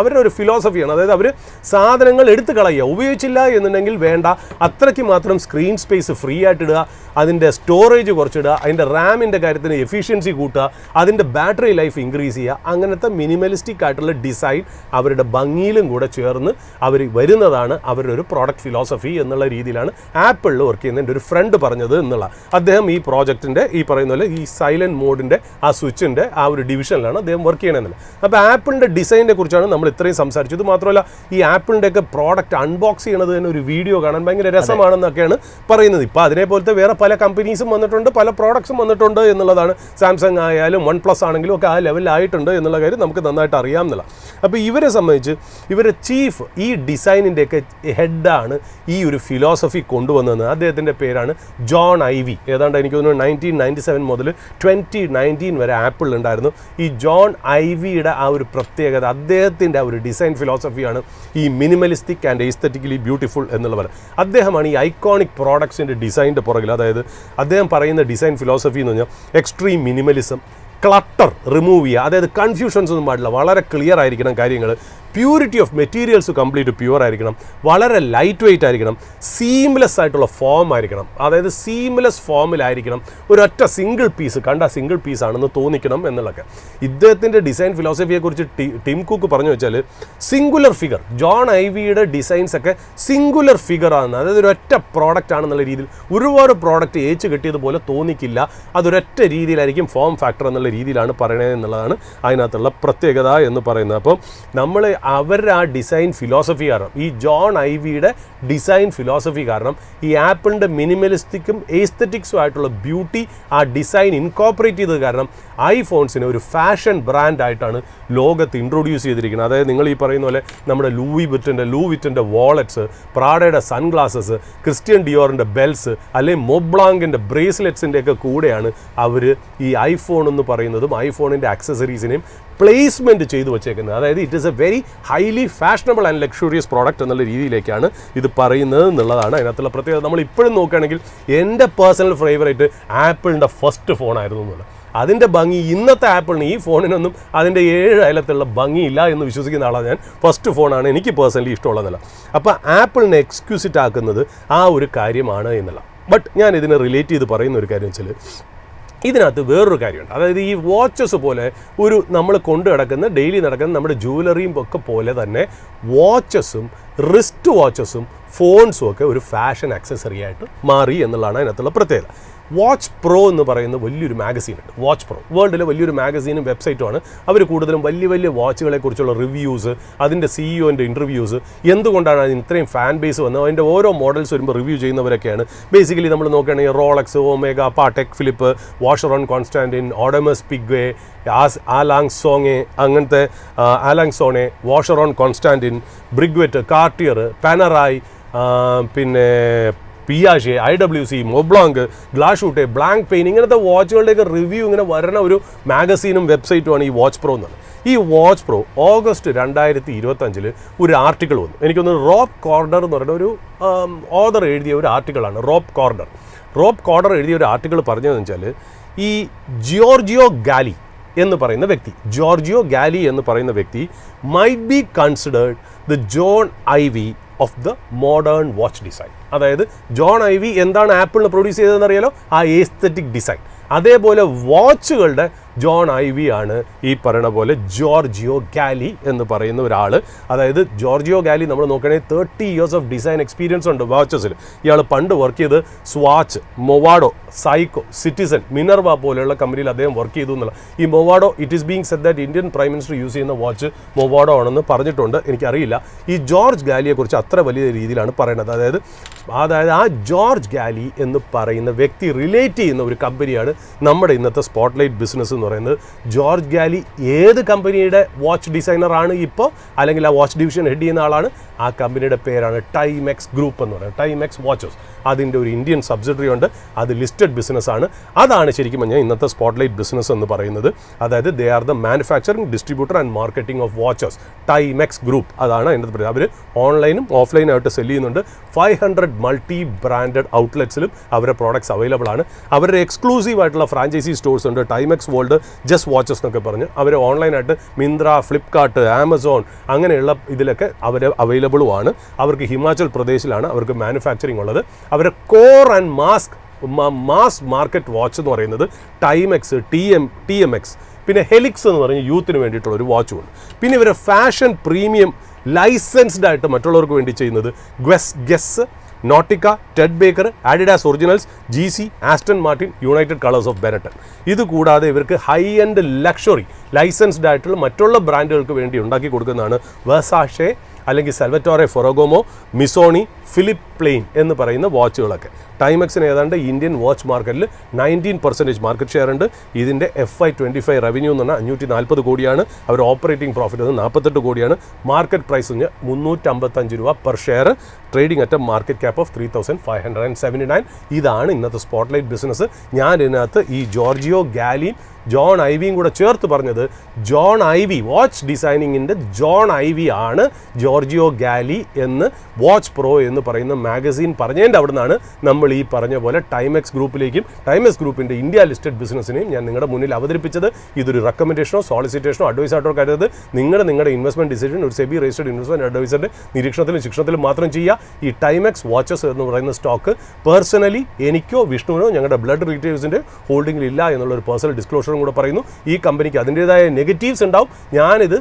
അവരുടെ ഒരു ഫിലോസഫിയാണ്. അതായത് അവർ സാധനങ്ങൾ എടുത്ത് കളയുക, ഉപയോഗിച്ചില്ല എന്നുണ്ടെങ്കിൽ വേണ്ട, അത്രയ്ക്ക് മാത്രം സ്ക്രീൻ സ്പേസ് ഫ്രീ ആയിട്ട് ഇടുക, അതിൻ്റെ സ്റ്റോറേജ് കുറച്ചിടുക, അതിൻ്റെ റാമിൻ്റെ കാര്യത്തിന് എഫിഷ്യൻസി കൂട്ടുക, അതിൻ്റെ ബാറ്ററി ലൈഫ് ഇൻക്രീസ് ചെയ്യുക. അങ്ങനത്തെ മിനിമലിസ്റ്റിക് ആയിട്ടുള്ള ഡിസൈൻ അവരുടെ ഭംഗിയിലും കൂടെ ചേർന്ന് അവർ വരുന്നതാണ് അവരുടെ ഒരു പ്രോഡക്റ്റ് ഫിലോസഫി എന്നുള്ള രീതിയിലാണ് ആപ്പിളിൽ വർക്ക് ചെയ്യുന്ന എൻ്റെ ഒരു ഫ്രണ്ട് പറഞ്ഞത് എന്നുള്ള. അദ്ദേഹം ഈ പ്രോജക്റ്റിൻ്റെ ഈ പറയുന്ന പോലെ ഈ സൈലൻറ്റ് മോഡിൻ്റെ ആ സ്വിച്ചിൻ്റെ ആ ഒരു ഡിവിഷനിലാണ് അദ്ദേഹം വർക്ക് ചെയ്യണമെന്നില്ല. അപ്പോൾ ആപ്പിളിൻ്റെ ഡിസൈനിനെ കുറിച്ചാണ് നമ്മൾ ഇത്രയും സംസാരിച്ചത്. ഇത് മാത്രമല്ല, ഈ ആപ്പിളിൻ്റെയൊക്കെ പ്രോഡക്റ്റ് അൺബോക്സ് ചെയ്യണത് തന്നെ ഒരു വീഡിയോ കാണാൻ ഭയങ്കര രസമാണെന്നൊക്കെയാണ് പറയുന്നത്. ഇപ്പോൾ അതിനെപ്പോലത്തെ വേറെ പല കമ്പനീസും വന്നിട്ടുണ്ട്, പല പ്രോഡക്ട്സും വന്നിട്ടുണ്ട് എന്നുള്ളതാണ്. സാംസങ് ആയാലും OnePlus ആണെങ്കിലും ഒക്കെ ആ ലെവലിലായിട്ടുണ്ട് എന്നുള്ള കാര്യം നമുക്ക് നന്നായിട്ട് അറിയാം എന്നുള്ള. അപ്പോൾ ഇവരെ സംബന്ധിച്ച് ഇവരെ ചീഫ് ഈ ഡിസൈനിൻ്റെയൊക്കെ ഹെഡാണ് ഈ ഒരു ഫിലോസഫി കൊണ്ടുവന്നത്. അദ്ദേഹത്തിൻ്റെ പേരാണ് ജോൺ ഐവി. ഏതാണ്ട് എനിക്ക് തോന്നുന്നു 1997 മുതൽ 2019 വരെ ആപ്പിളിലുണ്ടായിരുന്നു. ഈ ജോൺ ഐവിയുടെ ആ ഒരു പ്രത്യേകത, അദ്ദേഹത്തിൻ്റെ ആ ഒരു ഡിസൈൻ ഫിലോസഫിയാണ് ഈ മിനിമലിസ്റ്റിക് ആൻഡ് എസ്തെറ്റിക്കലി ബ്യൂട്ടിഫുൾ എന്നുള്ള പോലെ. അദ്ദേഹമാണ് ഈ ഐക്കോണിക് പ്രോഡക്ട്സിൻ്റെ ഡിസൈൻ്റെ പുറകിൽ. അതായത് അദ്ദേഹം പറയുന്ന ഡിസൈൻ ഫിലോസഫി എന്ന് പറഞ്ഞാൽ എക്സ്ട്രീം മിനിമലിസം, ക്ലട്ടർ റിമൂവ് ചെയ്യുക, അതായത് കൺഫ്യൂഷൻസ് ഒന്നും പാടില്ല, വളരെ ക്ലിയർ ആയിരിക്കണം കാര്യങ്ങൾ, purity of materials complete pure ആയിരിക്കണം, വളരെ ലൈറ്റ് വെയ്റ്റ് ആയിരിക്കണം, സീംലെസ് ആയിട്ടുള്ള ഫോം ആയിരിക്കണം, അതായത് സീംലെസ് ഫോമിലായിരിക്കണം, ഒരൊറ്റ സിംഗിൾ പീസ് കണ്ട സിംഗിൾ പീസാണെന്ന് തോന്നിക്കണം എന്നുള്ളതൊക്കെ. ഇദ്ദേഹത്തിൻ്റെ ഡിസൈൻ ഫിലോസഫിയെക്കുറിച്ച് ടിം കുക്ക് പറഞ്ഞു വെച്ചാൽ സിംഗുലർ ഫിഗർ, ജോൺ ഐവിയുടെ ഡിസൈൻസ് ഒക്കെ സിംഗുലർ ഫിഗറാണ്. അതായത് ഒരൊറ്റ പ്രോഡക്റ്റ് ആണെന്നുള്ള രീതിയിൽ ഒരുപാട് പ്രോഡക്റ്റ് ഏച്ച് കിട്ടിയതുപോലെ തോന്നിക്കില്ല, അതൊരൊറ്റ രീതിയിലായിരിക്കും ഫോം ഫാക്ടർ എന്നുള്ള രീതിയിലാണ് പറയണത് എന്നുള്ളതാണ് അതിനകത്തുള്ള പ്രത്യേകത എന്ന് പറയുന്നത്. അപ്പം നമ്മൾ അവരുടെ ആ ഡിസൈൻ ഫിലോസഫി കാരണം, ഈ ജോൺ ഐവിയുടെ ഡിസൈൻ ഫിലോസഫി കാരണം ഈ ആപ്പിളിൻ്റെ മിനിമലിസ്റ്റിക്കും എസ്തെറ്റിക്സും ആയിട്ടുള്ള ബ്യൂട്ടി ആ ഡിസൈൻ ഇൻകോപ്പറേറ്റ് ചെയ്തത് കാരണം ഐഫോൺസിനെ ഒരു ഫാഷൻ ബ്രാൻഡായിട്ടാണ് ലോകത്ത് ഇൻട്രൊഡ്യൂസ് ചെയ്തിരിക്കുന്നത്. അതായത് നിങ്ങൾ ഈ പറയുന്ന പോലെ നമ്മുടെ ലൂയി വിറ്റൻ്റെ വാളറ്റ്സ്, പ്രാഡയുടെ സൺഗ്ലാസസ്, ക്രിസ്ത്യൻ ഡിയോറിൻ്റെ ബെൽസ്, അല്ലെങ്കിൽ മൊബ്ലാങ്കിൻ്റെ ബ്രേസ്ലെറ്റ്സിൻ്റെ ഒക്കെ കൂടെയാണ് അവർ ഈ ഐഫോൺ എന്ന് പറയുന്നതും ഐഫോണിൻ്റെ ആക്സസറീസിനെയും പ്ലേസ്മെൻറ്റ് ചെയ്തു വച്ചേക്കുന്നത്. അതായത് it is A very highly fashionable and luxurious product എന്നുള്ള രീതിയിലേക്കാണ് ഇത് പറയുന്നത് എന്നുള്ളതാണ് അതിനകത്തുള്ള പ്രത്യേകത. നമ്മൾ ഇപ്പോഴും നോക്കുകയാണെങ്കിൽ എൻ്റെ പേഴ്സണൽ ഫേവറേറ്റ് ആപ്പിളിൻ്റെ ഫസ്റ്റ് ഫോണായിരുന്നു എന്നുള്ളത്. അതിൻ്റെ ഭംഗി ഇന്നത്തെ ആപ്പിളിന്, ഈ ഫോണിനൊന്നും അതിൻ്റെ 7 അയലത്തുള്ള ഭംഗിയില്ല എന്ന് വിശ്വസിക്കുന്ന ആളാണ് ഞാൻ. ഫസ്റ്റ് ഫോണാണ് എനിക്ക് പേഴ്സണലി ഇഷ്ടമുള്ളതല്ല. അപ്പോൾ ആപ്പിളിനെ എക്സ്ക്യൂസിറ്റ് ആക്കുന്നത് ആ ഒരു കാര്യമാണ് എന്നുള്ള. ബട്ട് ഞാൻ ഇതിനെ റിലേറ്റ് ചെയ്ത് പറയുന്ന ഒരു കാര്യം വെച്ചാൽ ഇതിനകത്ത് വേറൊരു കാര്യമുണ്ട്. അതായത് ഈ വാച്ചസ് പോലെ ഒരു നമ്മൾ കൊണ്ടു കിടക്കുന്ന ഡെയിലി നടക്കുന്ന നമ്മുടെ ജുവലറിയും ഒക്കെ പോലെ തന്നെ വാച്ചസും റിസ്റ്റ് വാച്ചസും ഫോൺസും ഒക്കെ ഒരു ഫാഷൻ ആക്സസറി ആയിട്ട് മാറി എന്നുള്ളതാണ് അതിനകത്തുള്ള പ്രത്യേകത. വാച്ച് പ്രോ എന്ന് പറയുന്ന വലിയൊരു മാഗസീനുണ്ട്. വാച്ച് പ്രോ വേൾഡിലെ വലിയൊരു മാഗസീനും വെബ്സൈറ്റുമാണ്. അവർ കൂടുതലും വലിയ വലിയ വാച്ചുകളെക്കുറിച്ചുള്ള റിവ്യൂസ്, അതിൻ്റെ സിഇഒൻ്റെ ഇൻ്റർവ്യൂസ്, എന്തുകൊണ്ടാണ് അതിന് ഇത്രയും ഫാൻ ബേസ് വന്നത്, അതിൻ്റെ ഓരോ മോഡൽസ് വരുമ്പോൾ റിവ്യൂ ചെയ്യുന്നവരൊക്കെയാണ്. ബേസിക്കലി നമ്മൾ നോക്കുകയാണെങ്കിൽ റോളക്സ്, ഒമേഗ, പാടെക് ഫിലിപ്പ്, വാഷറോൺ കോൺസ്റ്റാൻറ്റിൻ, ഓഡമസ് പിഗ്വേ, ആലാങ് സോങ്ങെ, അങ്ങനത്തെ ആലാങ് സോണെ, വാഷറോൺ കോൺസ്റ്റാൻറ്റിൻ, ബ്രിഗ്വെറ്റ്, കാർട്ടിയർ, പാനറായ്, പിന്നെ പിയാഷെ, IWC, മൊബ്ലാങ്ക്, ഗ്ലാഷൂട്ടെ, ബ്ലാങ്ക് പെയിൻ, ഇങ്ങനത്തെ വാച്ചുകളുടെയൊക്കെ റിവ്യൂ ഇങ്ങനെ വരുന്ന ഒരു മാഗസീനും വെബ്സൈറ്റുമാണ് ഈ വാച്ച് പ്രോ എന്നുള്ളത്. ഈ വാച്ച് പ്രോ ഓഗസ്റ്റ് 2025 ഒരു ആർട്ടിക്കിൾ വന്നു. എനിക്കൊന്ന് റോബ് കോർഡർ എന്ന് പറയുന്ന ഒരു ഓതർ എഴുതിയ ഒരു ആർട്ടിക്കിളാണ്. റോബ് കോർഡർ എഴുതിയ ഒരു ആർട്ടിക്കിൾ പറഞ്ഞതെന്ന് വെച്ചാൽ ഈ ജോർജിയോ ഗാലി എന്ന് പറയുന്ന വ്യക്തി might be considered the John Ive of the modern watch design. അതായത് ജോൺ ഐവി എന്താണ് ആപ്പിളിന് പ്രൊഡ്യൂസ് ചെയ്തതെന്ന് അറിയാലോ, ആ എസ്തെറ്റിക് ഡിസൈൻ. അതേപോലെ വാച്ചുകളുടെ ജോൺ ഐവി ആണ് ഈ പറയുന്ന പോലെ ജോർജിയോ ഗാലി എന്ന് പറയുന്ന ഒരാൾ. അതായത് ജോർജിയോ ഗാലി നമ്മൾ നോക്കുകയാണെങ്കിൽ 30 years ഓഫ് ഡിസൈൻ എക്സ്പീരിയൻസ് ഉണ്ട് വാച്ചസിൽ. ഇയാൾ പണ്ട് വർക്ക് ചെയ്ത് Swatch, Movado, Seiko, Citizen, Minerva പോലെയുള്ള കമ്പനിയിൽ അദ്ദേഹം വർക്ക് ചെയ്തു എന്നുള്ള. ഈ Movado, it is being said that Indian prime minister use ചെയ്യുന്ന വാച്ച് മൊവാഡോ ആണെന്ന് പറഞ്ഞിട്ടുണ്ട്. എനിക്കറിയില്ല. ഈ ജോർജ് ഗാലിയെക്കുറിച്ച് അത്ര വലിയ രീതിയിലാണ് പറയുന്നത്. അതായത് ആ ജോർജ് ഗാലി എന്ന് പറയുന്ന വ്യക്തി റിലേറ്റ് ചെയ്യുന്ന ഒരു കമ്പനിയാണ് നമ്മുടെ ഇന്നത്തെ സ്പോട്ട്ലൈറ്റ് ബിസിനസ് എന്ന് പറയുന്നത്. ജോർജ് ഗാലി ഏത് കമ്പനിയുടെ വാച്ച് ഡിസൈനറാണ് ഇപ്പോൾ, അല്ലെങ്കിൽ ആ വാച്ച് ഡിവിഷൻ ഹെഡ് ചെയ്യുന്ന ആളാണ്? ആ കമ്പനിയുടെ പേരാണ് ടൈമെക്സ് ഗ്രൂപ്പ് എന്ന് പറയുന്നത്. ടൈമെക്സ് വാച്ചസ്, അതിൻ്റെ ഒരു ഇന്ത്യൻ സബ്സിഡറി ഉണ്ട്. അത് ലിസ്റ്റഡ് ബിസിനസ്സാണ്. അതാണ് ശരിക്കും പറഞ്ഞാൽ ഇന്നത്തെ സ്പോട്ട്ലൈറ്റ് ബിസിനസ് എന്ന് പറയുന്നത്. അതായത് they are the manufacturing, distributor and marketing of watches. Timex group, അതാണ് അതിൻ്റെ പറയുന്നത്. അവർ ഓൺലൈനും ഓഫ്ലൈനായിട്ട് സെല് ചെയ്യുന്നുണ്ട്. 500 മൾട്ടി ബ്രാൻഡഡ് ഔട്ട്ലെറ്റ്സിലും അവരുടെ പ്രോഡക്ട്സ് അവൈലബിൾ ആണ്. അവരുടെ എക്സ്ക്ലൂസീവ് ആയിട്ടുള്ള ഫ്രാഞ്ചൈസി സ്റ്റോഴ്സ് ഉണ്ട്. ടൈമെക്സ് വേൾഡ് ജസ്റ്റ് വാച്ചസ് എന്നൊക്കെ പറഞ്ഞ് അവർ ഓൺലൈനായിട്ട് മിന്ത്ര, ഫ്ലിപ്കാർട്ട്, ആമസോൺ അങ്ങനെയുള്ള ഇതിലൊക്കെ അവർ അവൈലബിളുമാണ്. അവർക്ക് ഹിമാചൽ പ്രദേശിലാണ് അവർക്ക് മാനുഫാക്ചറിങ് ഉള്ളത്. അവരുടെ core and mass market watch എന്ന് പറയുന്നത് ടൈമെക്സ്, TMX, പിന്നെ ഹെലിക്സ് എന്ന് പറഞ്ഞ് യൂത്തിന് വേണ്ടിയിട്ടുള്ള ഒരു വാച്ചും ഉണ്ട്. പിന്നെ ഇവരെ ഫാഷൻ പ്രീമിയം ലൈസൻസ്ഡ് ആയിട്ട് മറ്റുള്ളവർക്ക് വേണ്ടി ചെയ്യുന്നത് Guess, Nautica, Ted Baker, Adidas Originals, GC, Aston Martin, United Colors of Benetton. ഇത് കൂടാതെ ഇവർക്ക് ഹൈ എൻഡ് ലക്ഷറി ലൈസൻസ്ഡ് ആയിട്ടുള്ള മറ്റുള്ള ബ്രാൻഡുകൾക്ക് വേണ്ടി ഉണ്ടാക്കി കൊടുക്കുന്നതാണ് വെർസാഷെ, അല്ലെങ്കിൽ സെൽവറ്റോറെ ഫെറഗോമോ, മിസോണി, ഫിലിപ്പ് പ്ലെയിൻ എന്ന് പറയുന്ന വാച്ചുകളൊക്കെ. ടൈമെക്സിന് ഏതാണ്ട് ഇന്ത്യൻ വാച്ച് മാർക്കറ്റിൽ 19% മാർക്കറ്റ് ഷെയർ ഉണ്ട്. ഇതിൻ്റെ FY25 റവന്യൂ എന്ന് പറഞ്ഞാൽ 540 കോടിയാണ്. അവർ ഓപ്പറേറ്റിംഗ് പ്രോഫിറ്റ് 48 കോടിയാണ്. മാർക്കറ്റ് പ്രൈസ് പറഞ്ഞാൽ 355 രൂപ per share. Trading at market cap of 3579. ഇതാണ് ഇന്നത്തെ സ്പോട്ട്ലൈറ്റ് ബിസിനസ്. ഞാൻ ഇതിനകത്ത് ഈ ജോർജിയോ ഗാലിയും ജോൺ ഐവിയും കൂടെ ചേർത്ത് പറഞ്ഞത്, ജോൺ ഐവി വാച്ച് ഡിസൈനിങ്ങിൻ്റെ ജോൺ ഐവി ആണ് ജോർജിയോ ഗാലി എന്ന് വാച്ച് പ്രോ എന്ന് പറയുന്ന മാഗസീൻ പറഞ്ഞതിൻ്റെ അവിടെ നിന്നാണ് നമ്മൾ ഈ പറഞ്ഞ പോലെ ടൈമെക്സ് ഗ്രൂപ്പിലേക്കും ടൈമെക്സ് ഗ്രൂപ്പിൻ്റെ ഇന്ത്യ ലിസ്റ്റഡ് ബിസിനസ്സിനെയും ഞാൻ നിങ്ങളുടെ മുന്നിൽ അവതരിപ്പിച്ചത്. ഇതൊരു റെക്കമെൻഡേഷനോ സോളിസിറ്റേഷനോ അഡ്വൈസായിട്ടോ കരുതരുത്. നിങ്ങളുടെ ഇൻവെസ്റ്റ്മെൻറ്റ് ഡിസിഷൻ ഒരു സെബി രജിസ്റ്റർഡ് ഇൻവെസ്റ്റ്മെൻറ്റ് അഡ്വൈസറിൻ്റെ നിരീക്ഷണത്തിലും ശിക്ഷണത്തിലും മാത്രം ചെയ്യുക. ഈ ടൈമെക്സ് വാച്ചസ് എന്ന് പറയുന്ന സ്റ്റോക്ക് പേഴ്സണലി എനിക്കോ വിഷ്ണുവിനോ ഞങ്ങളുടെ ബ്ലഡ് റീറ്റെയിൽസിൻ്റെ ഹോൾഡിംഗിൽ ഇല്ല എന്നുള്ളൊരു പേഴ്സണൽ ഡിസ്ക്ലോഷർ കൂടെ പറയുന്നു. ഈ കമ്പനിക്ക് അതിൻ്റേതായ നെഗറ്റീവ്സ് ഉണ്ടാവും. ഞാനിത്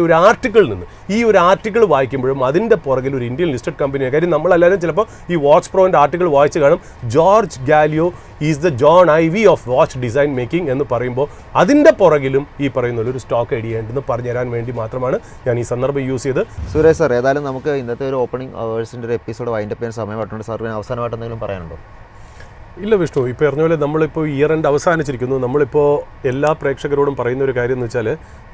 ഒരു ആർട്ടിക്കിളിൽ നിന്ന് ഈ ഒരു ആർട്ടിക്കിൾ വായിക്കുമ്പോഴും അതിൻ്റെ പുറകിൽ ഒരു ഇന്ത്യൻ ലിസ്റ്റഡ് കമ്പനിയാണ്. കാര്യം നമ്മളെല്ലാവരും ചിലപ്പോൾ ഈ വാച്ച് പ്രോൻ്റെ ആർട്ടിക്കിൾ വായിച്ച് കാണും. Giorgio Galli is the John Ive of watch design making എന്ന് പറയുമ്പോൾ അതിൻ്റെ പുറകിലും ഈ പറയുന്ന ഒരു സ്റ്റോക്ക് ഐഡിയ ഉണ്ടെന്ന് പറഞ്ഞുതരാൻ വേണ്ടി മാത്രമാണ് ഞാൻ ഈ സന്ദർഭം യൂസ് ചെയ്ത്. സുരേഷ് സാർ, ഏതായാലും നമുക്ക് ഇന്നത്തെ ഒരു ഓപ്പണിംഗ് അവേഴ്സിൻ്റെ ഒരു എപ്പിസോഡ് വൈൻഡപ്പ് ചെയ്യാൻ സമയമായിട്ടുണ്ട്. സാറിന് അവസാനമായിട്ട് എന്തെങ്കിലും പറയാനുണ്ടോ? ഇല്ല വിഷ്ണു, ഇപ്പോൾ പറഞ്ഞ പോലെ നമ്മളിപ്പോൾ ഇയർ എൻഡ് അവസാനിച്ചിരിക്കുന്നു. നമ്മളിപ്പോൾ എല്ലാ പ്രേക്ഷകരോടും പറയുന്ന ഒരു കാര്യം എന്ന് വെച്ചാൽ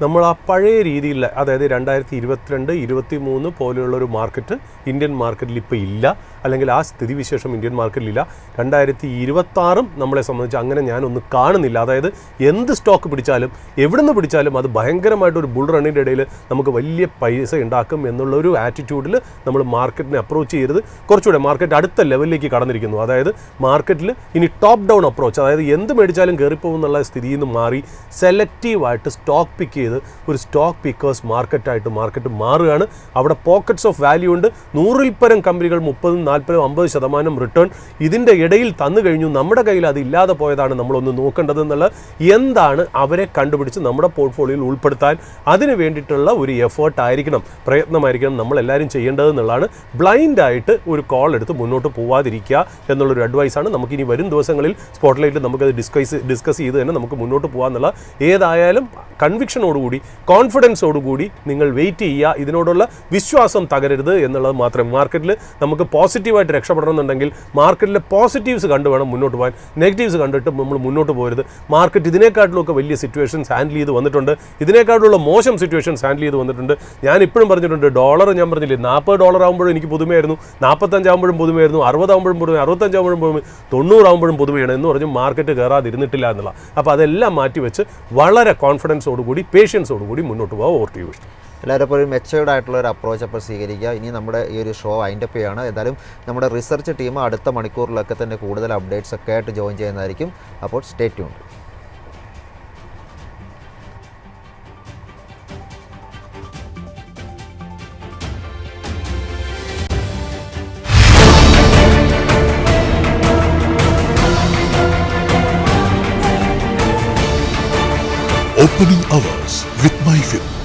നമ്മൾ ആ പഴയ രീതിയിൽ, അതായത് 2022, 2023 പോലെയുള്ളൊരു മാർക്കറ്റ് ഇന്ത്യൻ മാർക്കറ്റിൽ ഇപ്പോൾ ഇല്ല, അല്ലെങ്കിൽ ആ സ്ഥിതിവിശേഷം ഇന്ത്യൻ മാർക്കറ്റിലില്ല. 2026 നമ്മളെ സംബന്ധിച്ച് അങ്ങനെ ഞാനൊന്നും കാണുന്നില്ല. അതായത് എന്ത് സ്റ്റോക്ക് പിടിച്ചാലും എവിടെ നിന്ന് പിടിച്ചാലും അത് ഭയങ്കരമായിട്ടൊരു ബുൾ റണ്ണിൻ്റെ ഇടയിൽ നമുക്ക് വലിയ പൈസ ഉണ്ടാക്കും എന്നുള്ളൊരു ആറ്റിറ്റ്യൂഡിൽ നമ്മൾ മാർക്കറ്റിനെ അപ്രോച്ച് ചെയ്യരുത്. കുറച്ചുകൂടെ മാർക്കറ്റ് അടുത്ത ലെവലിലേക്ക് കടന്നിരിക്കുന്നു. അതായത് മാർക്കറ്റിൽ ഇനി ടോപ്പ് ഡൗൺ അപ്രോച്ച്, അതായത് എന്ത് മേടിച്ചാലും കയറിപ്പോകും എന്നുള്ള സ്ഥിതിയിൽ നിന്ന് മാറി സെലക്റ്റീവായിട്ട് സ്റ്റോക്ക് പിക്ക് ചെയ്ത് ഒരു സ്റ്റോക്ക് പിക്കേഴ്സ് മാർക്കറ്റായിട്ട് മാർക്കറ്റ് മാറുകയാണ്. അവിടെ പോക്കറ്റ്സ് ഓഫ് വാല്യൂ ഉണ്ട്. 100-ൽ പരം കമ്പനികൾ 30%, 40%, 50% റിട്ടേൺ ഇതിൻ്റെ ഇടയിൽ തന്നു കഴിഞ്ഞു. നമ്മുടെ കയ്യിൽ അത് ഇല്ലാതെ പോയതാണ് നമ്മളൊന്ന് നോക്കേണ്ടത് എന്നുള്ളത്. എന്താണ് അവരെ കണ്ടുപിടിച്ച് നമ്മുടെ പോർട്ട്ഫോളിയോയിൽ ഉൾപ്പെടുത്താൻ അതിന് വേണ്ടിയിട്ടുള്ള ഒരു എഫേർട്ടായിരിക്കണം, പ്രയത്നമായിരിക്കണം നമ്മളെല്ലാവരും ചെയ്യേണ്ടതെന്നുള്ളതാണ്. ബ്ലൈൻഡായിട്ട് ഒരു കോൾ എടുത്ത് മുന്നോട്ട് പോവാതിരിക്കുക എന്നുള്ളൊരു അഡ്വൈസാണ്. നമുക്കിനി വരും ദിവസങ്ങളിൽ സ്പോട്ട്ലൈറ്റിൽ നമുക്കത് ഡിസ്കസ് ചെയ്ത് തന്നെ നമുക്ക് മുന്നോട്ട് പോകാമെന്നുള്ള. ഏതായാലും കൺവിക്ഷനോടുകൂടി, കോൺഫിഡൻസോടുകൂടി നിങ്ങൾ വെയിറ്റ് ചെയ്യുക. ഇതിനോടുള്ള വിശ്വാസം തകരരുത് എന്നുള്ളത് മാത്രമേ. മാർക്കറ്റിൽ നമുക്ക് പോസിറ്റീവ് പോസിറ്റീവായിട്ട് രക്ഷപ്പെടണമെന്നുണ്ടെങ്കിൽ മാർക്കറ്റിലെ പോസിറ്റീവ്സ് കണ്ടു വേണം മുന്നോട്ട് പോകാൻ. നെഗറ്റീവ്സ് കണ്ടിട്ട് നമ്മൾ മുന്നോട്ട് പോകരുത്. മാർക്കറ്റ് ഇതിനേക്കാട്ടിലൊക്കെ വലിയ സിറ്റുവേഷൻസ് ഹാൻഡിൽ ചെയ്ത് വന്നിട്ടുണ്ട്, ഇതിനേക്കാട്ടിലുള്ള മോശം സിറ്റുവേഷൻസ് ഹാൻഡിൽ ചെയ്ത് വന്നിട്ടുണ്ട്. ഞാൻ ഇപ്പോഴും പറഞ്ഞിട്ടുണ്ട്, ഡോളർ ഞാൻ പറഞ്ഞില്ലേ $40 ആകുമ്പോഴും എനിക്ക് പുതുമയായിരുന്നു, 45 ആകുമ്പോഴും പുതുമയായിരുന്നു, 60 ആകുമ്പോഴും പുതുമ, 65 ആകുമ്പോഴും പുതുമ, 90 ആകുമ്പോഴും പുതുമയാണ് എന്ന് പറഞ്ഞ് മാർക്കറ്റ് കയറാതിരുന്നിട്ടില്ല എന്നുള്ള. അപ്പോൾ അതെല്ലാം മാറ്റിവെച്ച് വളരെ കോൺഫിഡൻസോടുകൂടി പേഷ്യൻസോടുകൂടി മുന്നോട്ട് പോകാം. Over to you. എല്ലാവരും ഇപ്പോൾ ഒരു മെച്ചേർഡ് ആയിട്ടുള്ള ഒരു അപ്രോച്ച് അപ്പോൾ സ്വീകരിക്കുക. ഇനി നമ്മുടെ ഈ ഒരു ഷോ വൈൻഡപ്പ് ചെയ്യാണ്. ഏതായാലും നമ്മുടെ റിസർച്ച് ടീം അടുത്ത മണിക്കൂറിലൊക്കെ തന്നെ കൂടുതൽ അപ്ഡേറ്റ്സ് ഒക്കെ ആയിട്ട് ജോയിൻ ചെയ്യുന്നതായിരിക്കും. അപ്പോൾ stay tuned. Opening hours with MyFin.